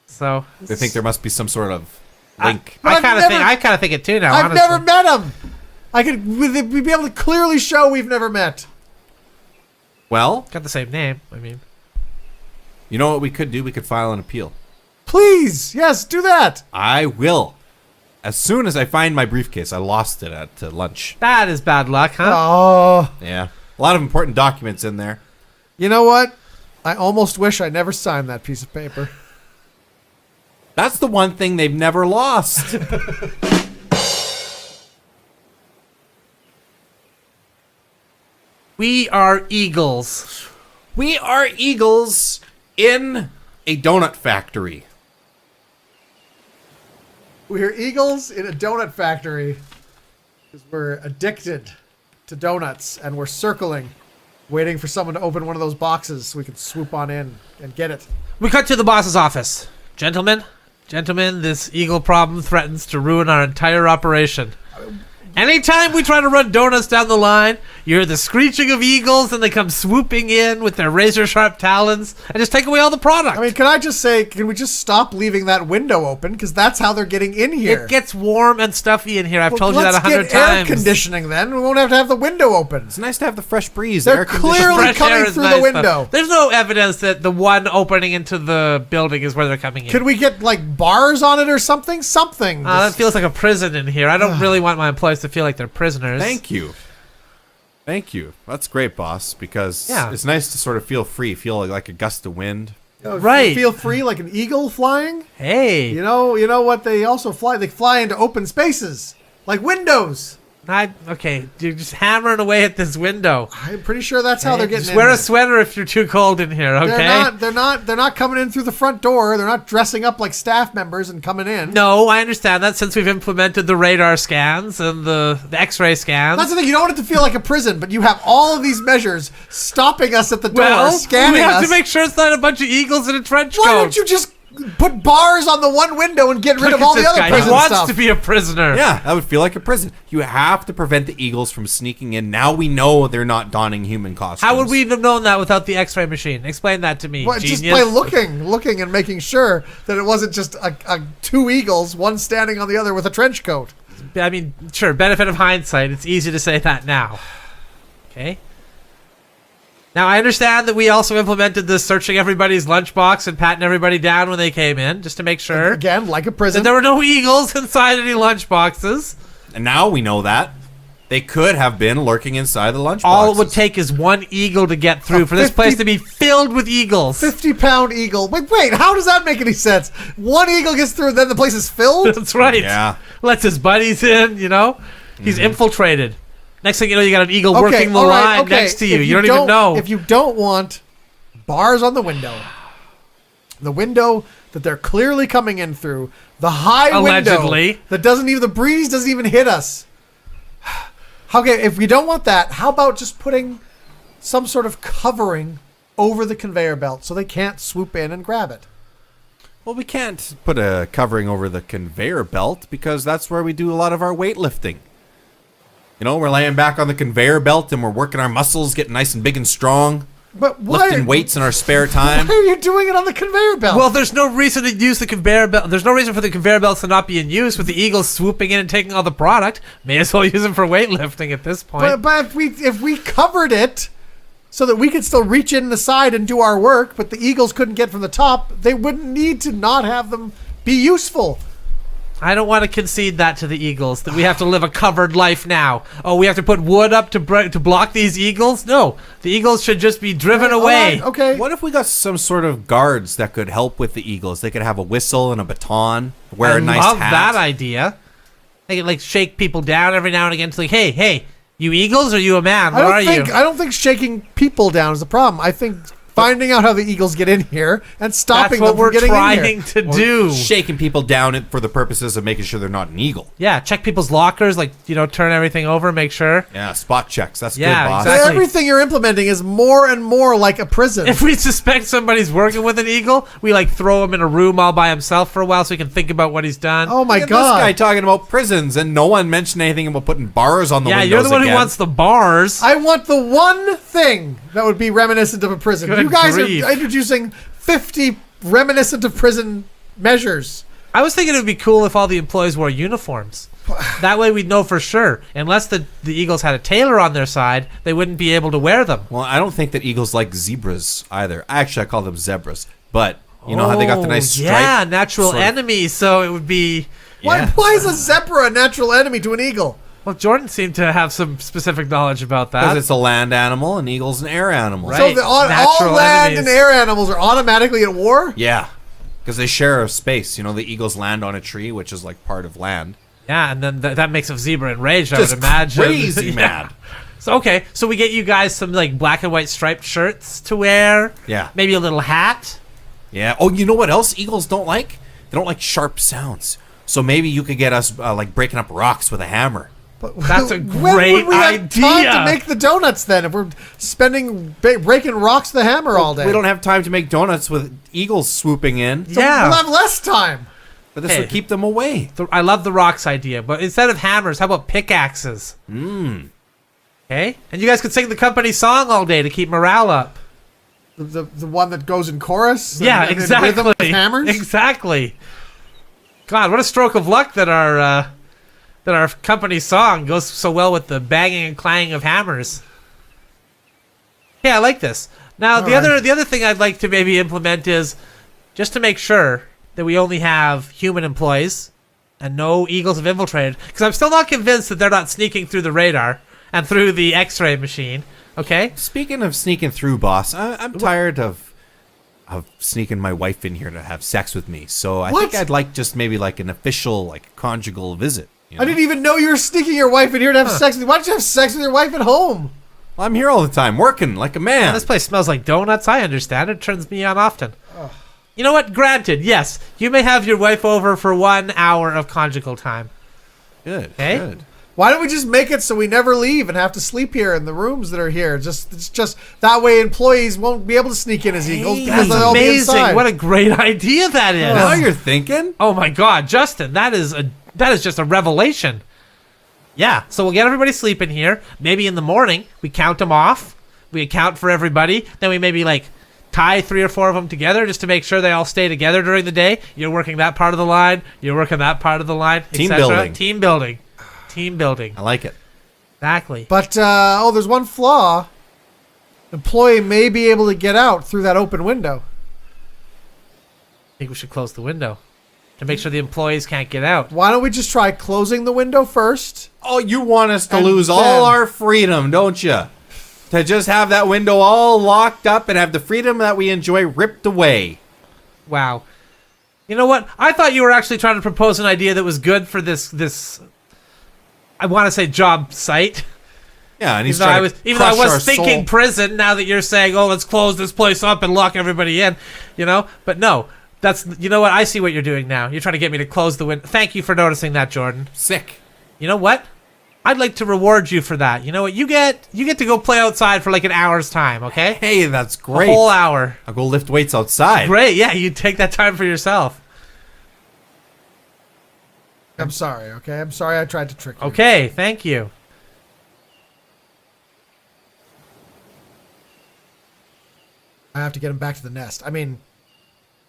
so They think there must be some sort of link. I I've kind of think it too now. I've honestly. never met him. We'd be able to clearly show we've never met. Well, Got the same name. I mean, you know what we could do? We could file an appeal. Please, yes, do that. I will. As soon as I find my briefcase. I lost it at lunch. that is bad luck, huh? Oh, Yeah. A lot of important documents in there. you know what? I almost wish I never signed that piece of paper. That's the one thing they've never lost. We are eagles. We are eagles in a donut factory. We're eagles in a donut factory because we're addicted to donuts and we're circling, waiting for someone to open one of those boxes so we can swoop on in and get it. We cut to the boss's office. Gentlemen, this eagle problem threatens to ruin our entire operation. Anytime we try to run donuts down the line, you hear the screeching of eagles and they come swooping in with their razor-sharp talons and just take away all the product. I mean, can I just say, can we just stop leaving that window open? Because that's how they're getting in here. It gets warm and stuffy in here. I've Well, told you that 100 let's get air times. conditioning then. We won't have to have the window open. It's nice to have the fresh breeze. They're air conditioning. clearly Fresh coming air is through nice, the window. though. There's no evidence that the one opening into the building is where they're coming in. Can we get, like, bars on it or something? Something. That feels like a prison in here. I don't really want my employees to feel like they're prisoners. Thank you. Thank you. That's great, boss, because Yeah. it's nice to sort of feel free, feel like a gust of wind. Right. Feel free like an eagle flying? Hey. You know what they also fly? They fly into open spaces. Like windows. Okay, you're just hammering away at this window. I'm pretty sure that's how they're getting Just in wear there. a sweater if you're too cold in here, okay? They're not coming in through the front door. They're not dressing up like staff members and coming in. No, I understand that since we've implemented the radar scans and the X-ray scans. That's the thing. You don't want it to feel like a prison, but you have all of these measures stopping us at the door, scanning we have us. to make sure it's not a bunch of eagles in a trench coat. Why don't you just put bars on the one window and get rid Look of at all the this other guy. prison He wants stuff? to be a prisoner. Yeah, that would feel like a prison. You have to prevent the eagles from sneaking in. Now we know they're not donning human costumes. How would we have known that without the X-ray machine? Explain that to me, Well, genius. just by looking and making sure that it wasn't just two eagles, one standing on the other with a trench coat. I mean, sure, benefit of hindsight. It's easy to say that now. Okay. Now, I understand that we also implemented this searching everybody's lunchbox and patting everybody down when they came in, just to make sure Again, like a that prison. there were no eagles inside any lunchboxes. And now we know that. They could have been lurking inside the lunchboxes. All it would take is one eagle to get through A for this place 50 to be filled with eagles. 50-pound eagle. Wait, how does that make any sense? One eagle gets through, and then the place is filled? That's right. Yeah. Lets his buddies in, you know? He's infiltrated. Next thing you know, you got an eagle working the all right, line okay. next to you. If You don't even know. If you don't want bars on the window that they're clearly coming in through, the high Allegedly. window that doesn't even, the breeze doesn't even hit us. Okay, if we don't want that, how about just putting some sort of covering over the conveyor belt so they can't swoop in and grab it? Well, we can't put a covering over the conveyor belt because that's where we do a lot of our weightlifting. You know, we're laying back on the conveyor belt and we're working our muscles, getting nice and big and strong. But why lifting weights in our spare time. Why are you doing it on the conveyor belt? Well, there's no reason to use the conveyor belt. There's no reason for the conveyor belts to not be in use with the eagles swooping in and taking all the product. May as well use them for weightlifting at this point. But if we covered it so that we could still reach in the side and do our work, but the eagles couldn't get from the top, they wouldn't need to not have them be useful. I don't want to concede that to the eagles, that we have to live a covered life now. Oh, we have to put wood up to block these eagles? No, the eagles should just be driven away. Right, okay. What if we got some sort of guards that could help with the eagles? They could have a whistle and a baton, wear a nice hat. I love that idea. They could like shake people down every now and again to like, hey, you eagles, or you a man? What are you? I don't think shaking people down is the problem. I think finding out how the eagles get in here and stopping them from getting in here. That's what we're trying to do. Shaking people down for the purposes of making sure they're not an eagle. Yeah, check people's lockers, like, turn everything over, make sure. Yeah, spot checks. That's Yeah, good, boss. exactly. Everything you're implementing is more and more like a prison. If we suspect somebody's working with an eagle, we like throw him in a room all by himself for a while so he can think about what he's done. Oh my Look at god! This guy talking about prisons, and no one mentioned anything about putting bars on the windows. Yeah, you're the one again. who wants the bars. I want the one thing that would be reminiscent of a prison. Good You guys grief. are introducing 50 reminiscent of prison measures. I was thinking it would be cool if all the employees wore uniforms. That way we'd know for sure. Unless the Eagles had a tailor on their side, they wouldn't be able to wear them. Well, I don't think that eagles like zebras either. Actually, I call them zebras. But you know how they got the nice stripe? Yeah, natural sort of- enemy, so it would be... Yeah. Why is a zebra a natural enemy to an eagle? Well, Jordan seemed to have some specific knowledge about Because that. it's a land animal and eagles an air animal. Right. So all natural land enemies. and air animals are automatically at war? Yeah. Because they share a space. You know, the eagles land on a tree, which is like part of land. Yeah, and then that makes a zebra enraged, I Just would imagine. crazy Yeah. mad. So, okay, so we get you guys some like black and white striped shirts to wear. Yeah. Maybe a little hat. Yeah. Oh, you know what else eagles don't like? They don't like sharp sounds. So maybe you could get us like breaking up rocks with a hammer. That's a When great would we have time idea. to make the donuts then if we're spending breaking rocks with the hammer all day? We don't have time to make donuts with eagles swooping in. So Yeah. We'll have less time. But this Hey. would keep them away. I love the rocks idea, but instead of hammers, how about pickaxes? Okay? And you guys could sing the company song all day to keep morale up. The one that goes in chorus? Yeah, and in rhythm with exactly. hammers? Exactly. God, what a stroke of luck that our company song goes so well with the banging and clanging of hammers. Yeah, I like this. Now, the other thing I'd like to maybe implement is just to make sure that we only have human employees and no eagles have infiltrated, because I'm still not convinced that they're not sneaking through the radar and through the X-ray machine. Okay? Speaking of sneaking through, boss, I'm tired of sneaking my wife in here to have sex with me. So I think What? I'd like just maybe like an official like conjugal visit. You know? I didn't even know you were sneaking your wife in here to have sex with you. Why don't you have sex with your wife at home? Well, I'm here all the time, working like a man. This place smells like donuts. I understand. It turns me on often. You know what? Granted, yes, you may have your wife over for 1 hour of conjugal time. Good. Hey? Good. Why don't we just make it so we never leave and have to sleep here in the rooms that are here? It's just that way employees won't be able to sneak in as eagles because That's they'll all be amazing. inside. What a great idea that is. Now you're thinking. Oh my God, Justin, that is just a revelation. Yeah, so we'll get everybody sleeping here. Maybe in the morning we count them off. We account for everybody. Then we maybe like tie 3 or 4 of them together just to make sure they all stay together during the day. You're working that part of the line. You're working that part of the line. Team etc. building. Team building. Team building. I like it. Exactly. But there's one flaw. Employee may be able to get out through that open window. I think we should close the window to make sure the employees can't get out. Why don't we just try closing the window first? Oh, you want us to And lose then- all our freedom, don't you? To just have that window all locked up and have the freedom that we enjoy ripped away. Wow. You know what? I thought you were actually trying to propose an idea that was good for this I want to say job site. Yeah, and he's Even though trying to even though I crush our was thinking soul. prison, now that you're saying, oh, let's close this place up and lock everybody in, But no, you know what? I see what you're doing now. You're trying to get me to close the window. Thank you for noticing that, Jordan. Sick. You know what? I'd like to reward you for that. You know what? You get to go play outside for like an hour's time, okay? Hey, that's A great. whole hour. I'll go lift weights outside. Great. Yeah, you take that time for yourself. I'm sorry, okay? I'm sorry I tried to trick you. Okay, thank you. have to get him back to the nest. I mean,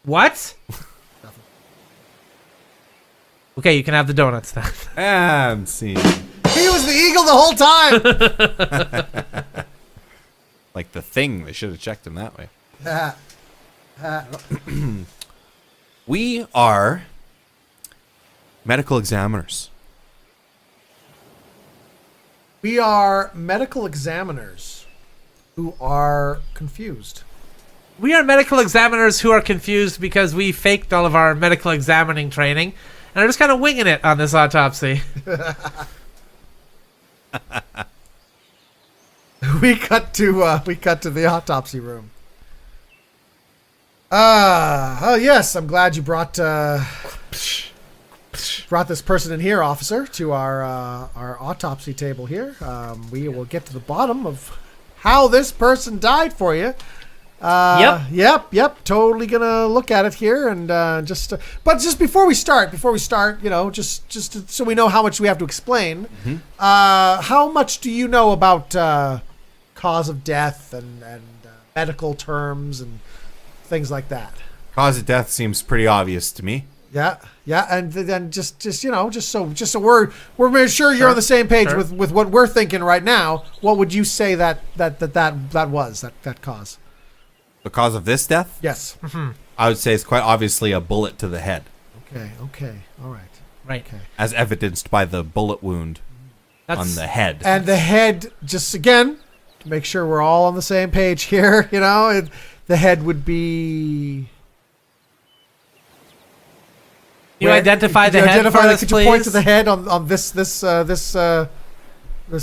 What? Okay, you can have the donuts then. And scene. he was the eagle the whole time. Like the Thing. They should have checked him that way. We are medical examiners. We are medical examiners who are confused. We are medical examiners who are confused because we faked all of our medical examining training and are just kind of winging it on this autopsy. We cut to the autopsy room. Oh yes, I'm glad you brought this person in here, officer, to our autopsy table here. We will get to the bottom of how this person died for you. Yep. Totally gonna look at it here and but just before we start, you know, just so we know how much we have to explain. Mm-hmm. How much do you know about cause of death and medical terms and things like that? Cause of death seems pretty obvious to me. Yeah, and then just you know, just so we're sure you're on the same page with what we're thinking right now. What would you say that was that cause? The cause of this death? Yes. I would say it's quite obviously a bullet to the head, Okay. All right. Right. Okay. as evidenced by the bullet wound on the head. And the head, just again, to make sure we're all on the same page here, you know, the head would be. You identify the head for us, could please? you point to the head on this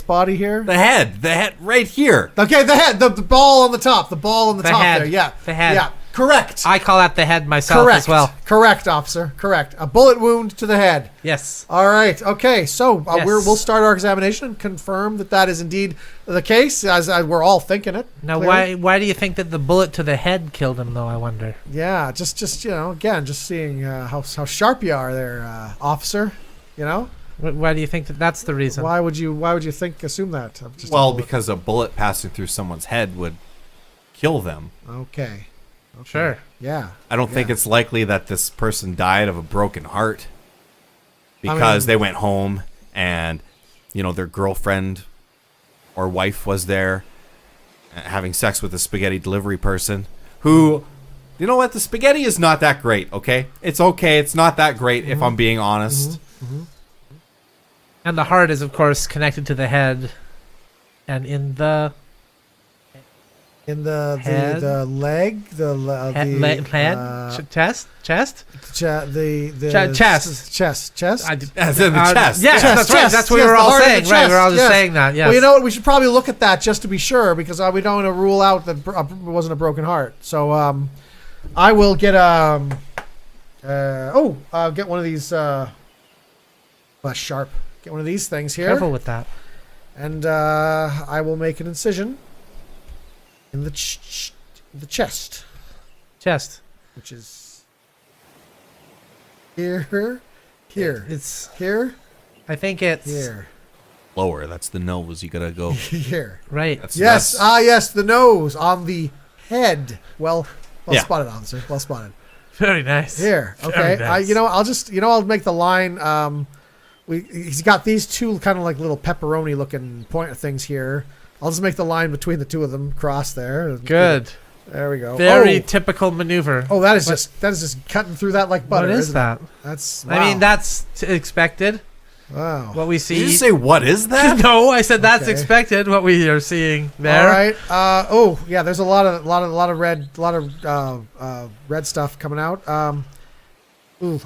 body here? The head right here. Okay, the head, the ball on the top, The top head. there. Yeah, The head. Yeah, correct. I call that the head myself Correct as well. Correct, officer. Correct. A bullet wound to the head. Yes. All right. Okay. So Yes. we'll start our examination and confirm that is indeed the case, as we're all thinking it. Now, clearly. why do you think that the bullet to the head killed him, though, I wonder? Yeah. Just you know, again, just seeing how sharp you are there, officer. You know, Why do you think that that's the reason? why would you assume that? Just a Well, bullet. because a bullet passing through someone's head would kill them. Okay. Sure. Yeah. I don't think Yeah. it's likely that this person died of a broken heart because they went home and, you know, their girlfriend or wife was there having sex with a spaghetti delivery person who, you know what, the spaghetti is not that great, okay? It's okay. It's not that great if I'm being honest. And the heart is, of course, connected to the head, and in the Head? the leg, chest. chest. As in the chest. Yes, Chest, that's right. chest, That's what yes, we were the all heart of saying. the Right, we were all chest, just yes. saying that. Yes. Well, you know what? We should probably look at that just to be sure, because we don't want to rule out that it wasn't a broken heart. So I will get I'll get one of these less sharp. Get one of these things here, Careful with that. and I will make an incision in the chest, which is here, It's. here, I think it's here, Lower. That's the nose. You gotta go. here. right. Yes, yes, the nose on the head. Well Yeah. spotted, officer. Well spotted. Very nice. Here, okay. Very nice. I'll make the line. He's got these two kind of like little pepperoni looking pointer things here. I'll just make the line between the two of them cross there. Good. There we go. Very typical maneuver. Oh, that is just cutting through that like butter. What is isn't that? It? That's. I mean, wow. that's expected. Wow. What we Did see. you just say what is that? No, I said that's Okay. expected. What we are seeing there. All right. Yeah. There's a lot of red stuff coming out. I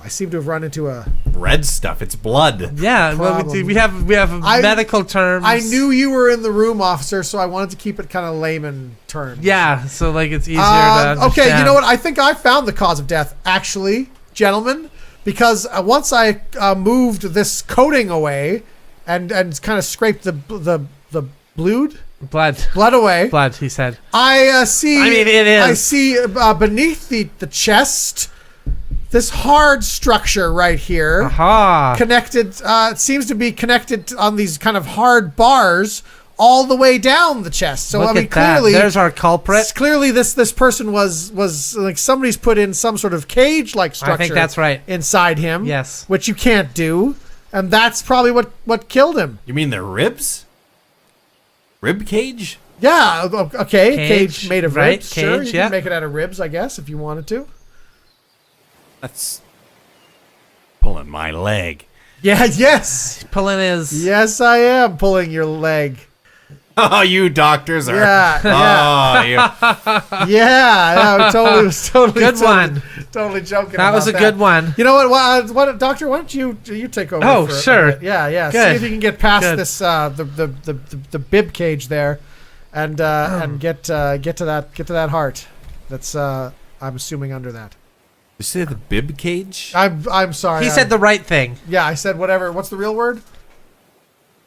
seem to have run into a. Red stuff. It's blood. Yeah, well, Problem. we have medical terms. I knew you were in the room, officer, so I wanted to keep it kind of layman terms. Yeah, so like it's easier to understand. Okay, you know what? I think I found the cause of death, actually, gentlemen, because once I moved this coating away and kind of scraped the blood away, Blood, he said. I see. I mean, it is. I see beneath the chest this hard structure right here. Aha. Connected. It seems to be connected on these kind of hard bars all the way down the chest. So Look I mean, at that. clearly, There's our culprit. clearly this person was like somebody's put in some sort of cage-like structure. I think that's right. Inside him. Yes. Which you can't do, and that's probably what killed him. You mean their ribs? Rib cage? Yeah. Okay. Cage, Cage made of right, ribs. Sure, cage, you yeah. can make it out of ribs, I guess, if you wanted to. That's pulling my leg. Yeah. Yes. Pulling his. Yes, I am pulling your leg. Oh, you doctors are. Yeah. Oh, you. Yeah. No, totally. Good one. Totally joking. That was a about good one. You know what, Doctor? Why don't you take over? Oh, for a sure. bit. Yeah. Good. See if you can get past Good. this the bib cage there, and get to that heart. That's I'm assuming under that. You say the bib cage? I'm sorry. He said the right thing. Yeah, I said whatever. What's the real word?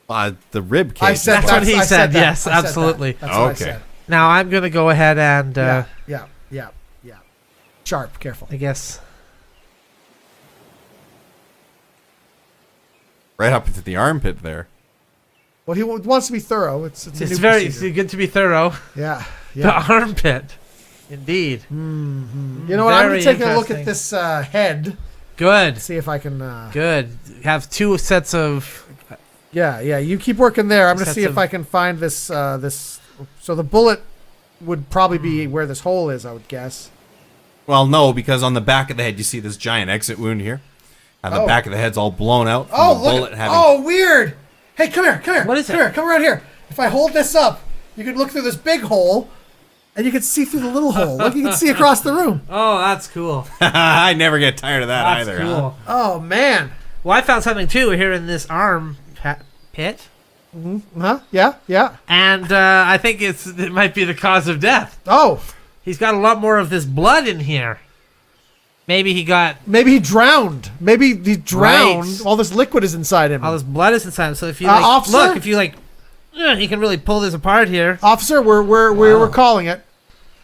The rib cage. I said That's what he I said, that. yes, I said that. absolutely. That's what I Okay. said. Now I'm gonna go ahead and Yeah. Sharp. Careful. I guess Right up into the armpit there. Well, he wants to be thorough. It's a it's new very procedure. good to be thorough. Yeah. The armpit, indeed. You know what? I'm Very gonna take a look interesting. at this head. Good, See if I can. good. Have two sets of. Yeah. You keep working there. I'm gonna Sets see if of- I can find this. This. So the bullet would probably be Hmm. where this hole is. I would guess. Well, no, because on the back of the head, you see this giant exit wound here. And the Oh. back of the head's all blown out from Oh, the look! bullet having. Oh, weird! Hey, come here! What is come it? Here, come around here. If I hold this up, you can look through this big hole, and you can see through the little hole. Look, you can see across the room. Oh, that's cool. I never get tired of that That's either. cool. Huh? Oh man! Well, I found something too here in this arm pit, Huh? Yeah. and I think it might be the cause of death. Oh, He's got a lot more of this blood in here. Maybe he got maybe he drowned. Maybe he drowned. Right. All this liquid is inside him. all this blood is inside him. So if you Officer? look, if you you can really pull this apart here. Officer, we're calling it.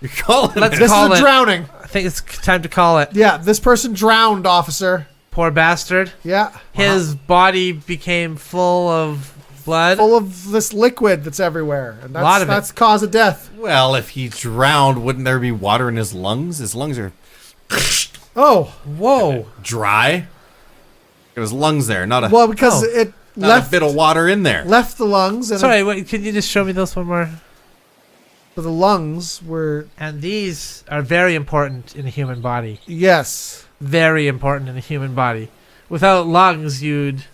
You're calling Let's it. This call is a it. drowning. I think it's time to call it. Yeah, this person drowned, officer. Poor bastard. Yeah. His body became full of blood. Full of this liquid that's everywhere. And Lot of it. that's cause of death. Well, if he drowned, wouldn't there be water in his lungs? His lungs are Oh. Whoa. dry. There was lungs there, not a, Well, because Oh. it not left a bit of water in there. left the lungs and Sorry, wait, can you just show me those one more? the lungs were And these are very important in a human body. yes. Very important in a human body. Without lungs, you'd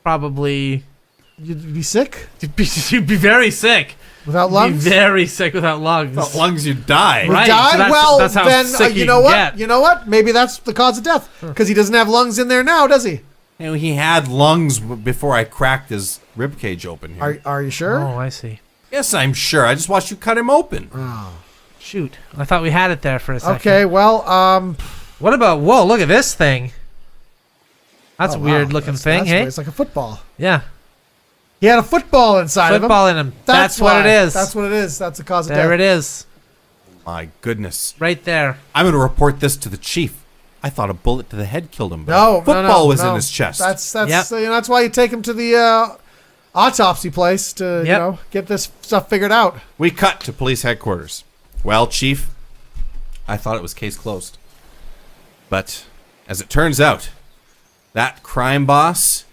probably You'd be sick you'd be very sick. without You'd lungs. be very sick without lungs. Without lungs, you die. Right. Die? so that's- well, that's how then sick you you know can what? get. You know what? Maybe that's the cause of death because he doesn't have lungs in there now, does he? You know, he had lungs before I cracked his rib cage open here. Are you sure? Oh, I see. Yes, I'm sure. I just watched you cut him open. Shoot. I thought we had it there for a second. Okay. Well, What about, whoa, look at this thing. That's oh, a weird wow. looking That's thing, hey? weird. It's like a football. Yeah. He had a football inside Football of him. in him. That's what why. it is. That's what it is. That's the cause of There death. it is. My goodness. Right there. I'm going to report this to the chief. I thought a bullet to the head killed him, but No, a football no, was no. in his chest. That's Yep. that's why you take him to the autopsy place to Yep. get this stuff figured out. We cut to police headquarters. Well, chief, I thought it was case closed. But as it turns out, that crime boss,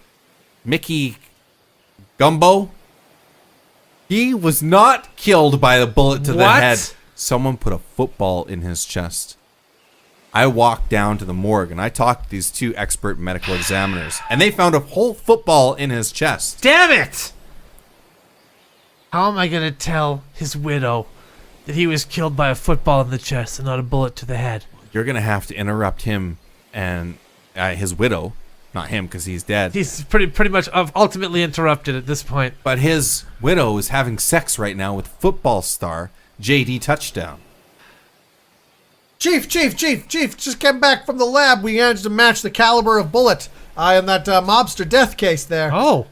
Mickey Gumbo, he was not killed by a bullet to the What? head. Someone put a football in his chest. I walked down to the morgue and I talked to these two expert medical examiners, and they found a whole football in his chest. Damn it! How am I going to tell his widow that he was killed by a football in the chest and not a bullet to the head? You're going to have to interrupt him and his widow. Not him, because he's dead. He's pretty much ultimately interrupted at this point. But his widow is having sex right now with football star JD Touchdown. Chief, just came back from the lab. We managed to match the caliber of bullet in that mobster death case there. Oh,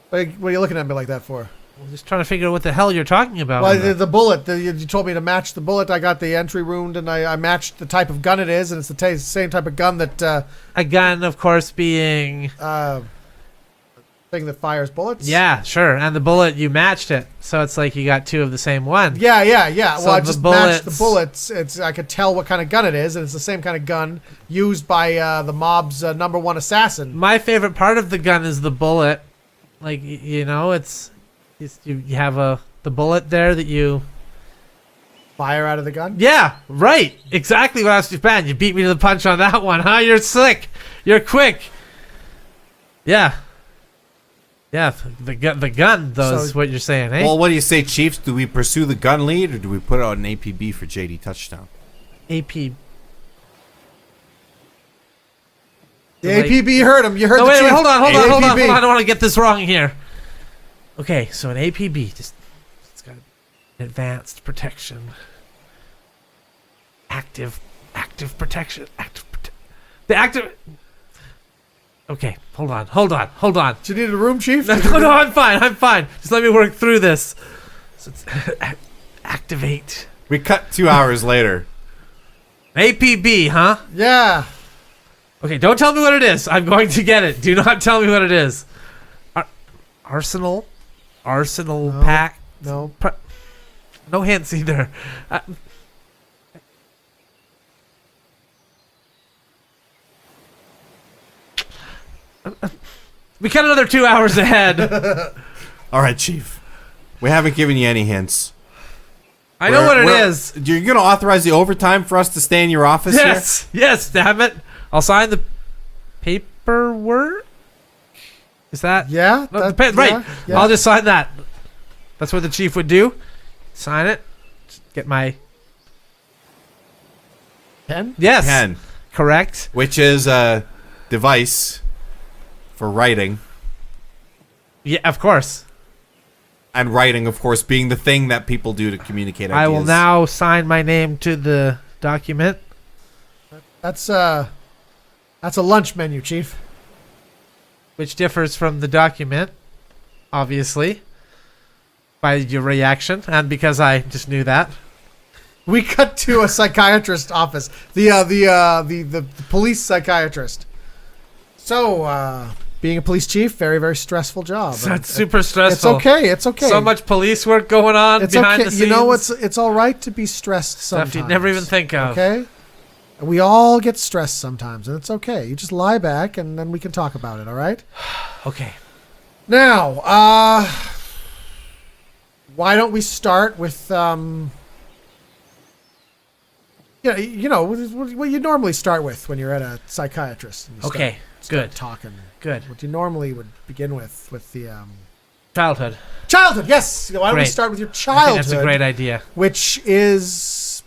What are you looking at me like that for? I'm just trying to figure out what the hell you're talking about. Well, the bullet. You told me to match the bullet. I got the entry wound, and I matched the type of gun it is, and it's the same type of gun that A gun, of course, being... thing thing that fires bullets. Yeah, sure. And the bullet, you matched it, so it's like you got 2 of the same one. Yeah. So Well, I the just matched the bullets- bullets. I could tell what kind of gun it is, and it's the same kind of gun used by the mob's number 1 assassin. My favorite part of the gun is the bullet. Like you have the bullet there that you. Fire out of the gun. Yeah, right. Exactly what I was Japan. You beat me to the punch on that one, huh? You're slick. You're quick. Yeah. Yeah, the gun, though, is what you're saying, eh? Well, what do you say, Chiefs? Do we pursue the gun lead, or do we put out an APB for JD touchdown? AP. The APB heard him. You heard No, the wait, chief. hold on. APB. I don't want to get this wrong here. Okay, so an APB, it's got advanced protection. Active protection. The active... Okay, hold on. Do you need a room, Chief? No, I'm fine. Just let me work through this. So it's activate. We cut 2 hours later. APB, huh? Yeah. Okay, don't tell me what it is. I'm going to get it. Do not tell me what it is. Arsenal No. pack. No. No hints either. We cut another 2 hours ahead. All right, Chief. We haven't given you any hints. I know what it is. You're going to authorize the overtime for us to stay in your office Yes, damn it. I'll sign the paperwork. Is that? Yeah. No, that- right. yeah. I'll just sign that. That's what the chief would do. Sign it. Get my... Pen? Yes. Pen, Correct. which is a device for writing. Yeah, of course. And writing, of course, being the thing that people do to communicate ideas. I will now sign my name to the document. That's a lunch menu, Chief. Which differs from the document, obviously, by your reaction, and because I just knew that. We cut to a psychiatrist office. The police psychiatrist. So, being a police chief, very, very stressful job. So it's super stressful. It's okay. So much police work going on It's behind okay. the scenes. You know, it's all right to be stressed sometimes. Stuff you'd never even think of. Okay? We all get stressed sometimes, and it's okay. You just lie back, and then we can talk about it, all right? Okay. Now, why don't we start with, you know, what you normally start with when you're at a psychiatrist. And you Okay, start good. talking. Good. What you normally would begin with the Childhood. childhood. Yes. Why don't we Great. start with your I childhood? think that's a great idea. Which is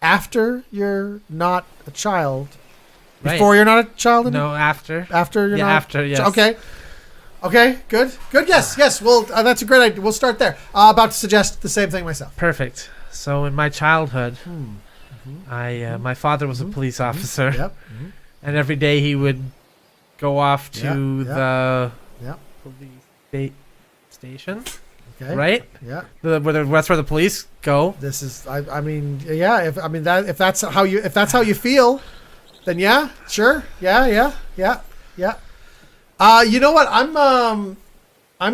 after you're not a child. Right. Before you're not a child. No, after. After you're Yeah, not. after, yes. Okay. Okay. Good. Yes. Well, that's a great idea. We'll start there. About to suggest the same thing myself. Perfect. So in my childhood, my father was a police officer, Yep. and every day he would go off to Yeah. the Yep. police station, Okay. right? Yeah. That's where the police go. This is. I mean. Yeah. If that's how you feel, then yeah. Sure. Yeah. You know what? I'm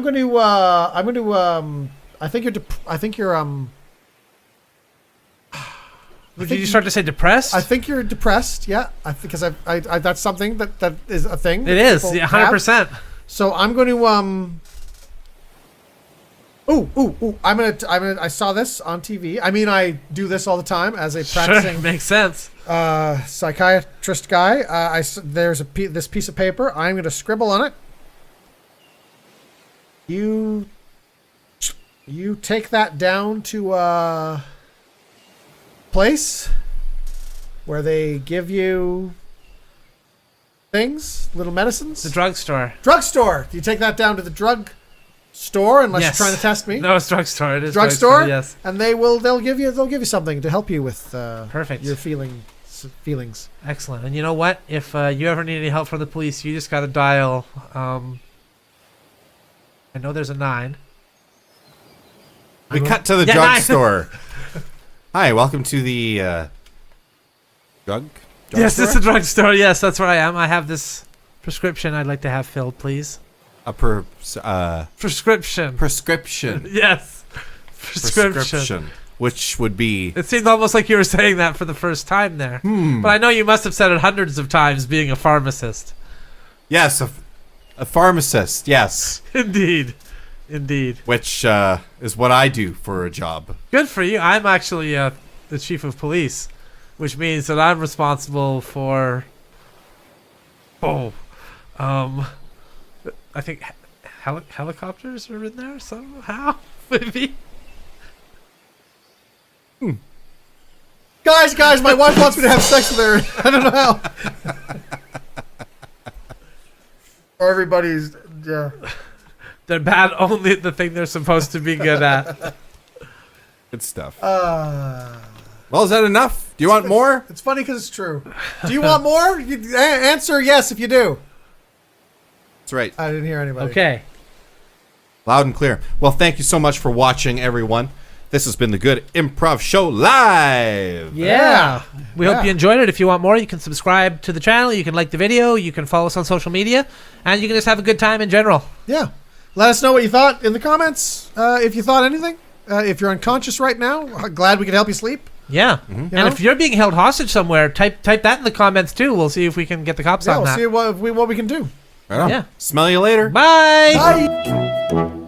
going to. I think you're. Did you start to say depressed? I think you're depressed. Yeah. Because I that's something that is a thing. it is. people Yeah, have. 100%. So I'm going to. I saw this on TV. I mean, I do this all the time as a Sure, practicing makes sense. psychiatrist guy. There's this piece of paper. I'm going to scribble on it. You take that down to a place where they give you things, little medicines. The drugstore. Drugstore. You take that down to the drug store unless Yes. you're trying to test me. No, it's drugstore. It is Drugstore. Yes. And they'll give you something to help you with Perfect. your feelings. Excellent. And you know what? If you ever need any help from the police, you just got to dial. I know there's a 9. We cut to the Yeah, drugstore. Hi, welcome to the drug Yes, store? it's a drugstore. Yes, that's where I am. I have this prescription I'd like to have filled, please. A Prescription. prescription. Yes. Prescription. Which would be It seemed almost like you were saying that for the first time there. But I know you must have said it hundreds of times being a pharmacist. yes, a pharmacist. Yes, Indeed. Indeed. which is what I do for a job. Good for you. I'm actually the chief of police, which means that I'm responsible for. I think helicopters are in there somehow. Maybe. Guys, my wife wants me to have sex with her. I don't know how. Or everybody's, yeah. They're bad only at the thing they're supposed to be good at. Good stuff. Well, is that enough? Do you want more? It's funny because it's true. Do you want more? Answer yes if you do. That's right. I didn't hear anybody. Okay. Loud and clear. Well, thank you so much for watching, everyone. This has been the Good Improv Show live. Yeah. We hope Yeah. you enjoyed it. If you want more, you can subscribe to the channel. You can like the video. You can follow us on social media. And you can just have a good time in general. Yeah. Let us know what you thought in the comments. If you thought anything. If you're unconscious right now, glad we could help you sleep. Yeah. You And know? if you're being held hostage somewhere, type that in the comments too. We'll see if we can get the cops Yeah, on we'll that. see what we can do. Right on. Yeah. Smell you later. Bye. Bye.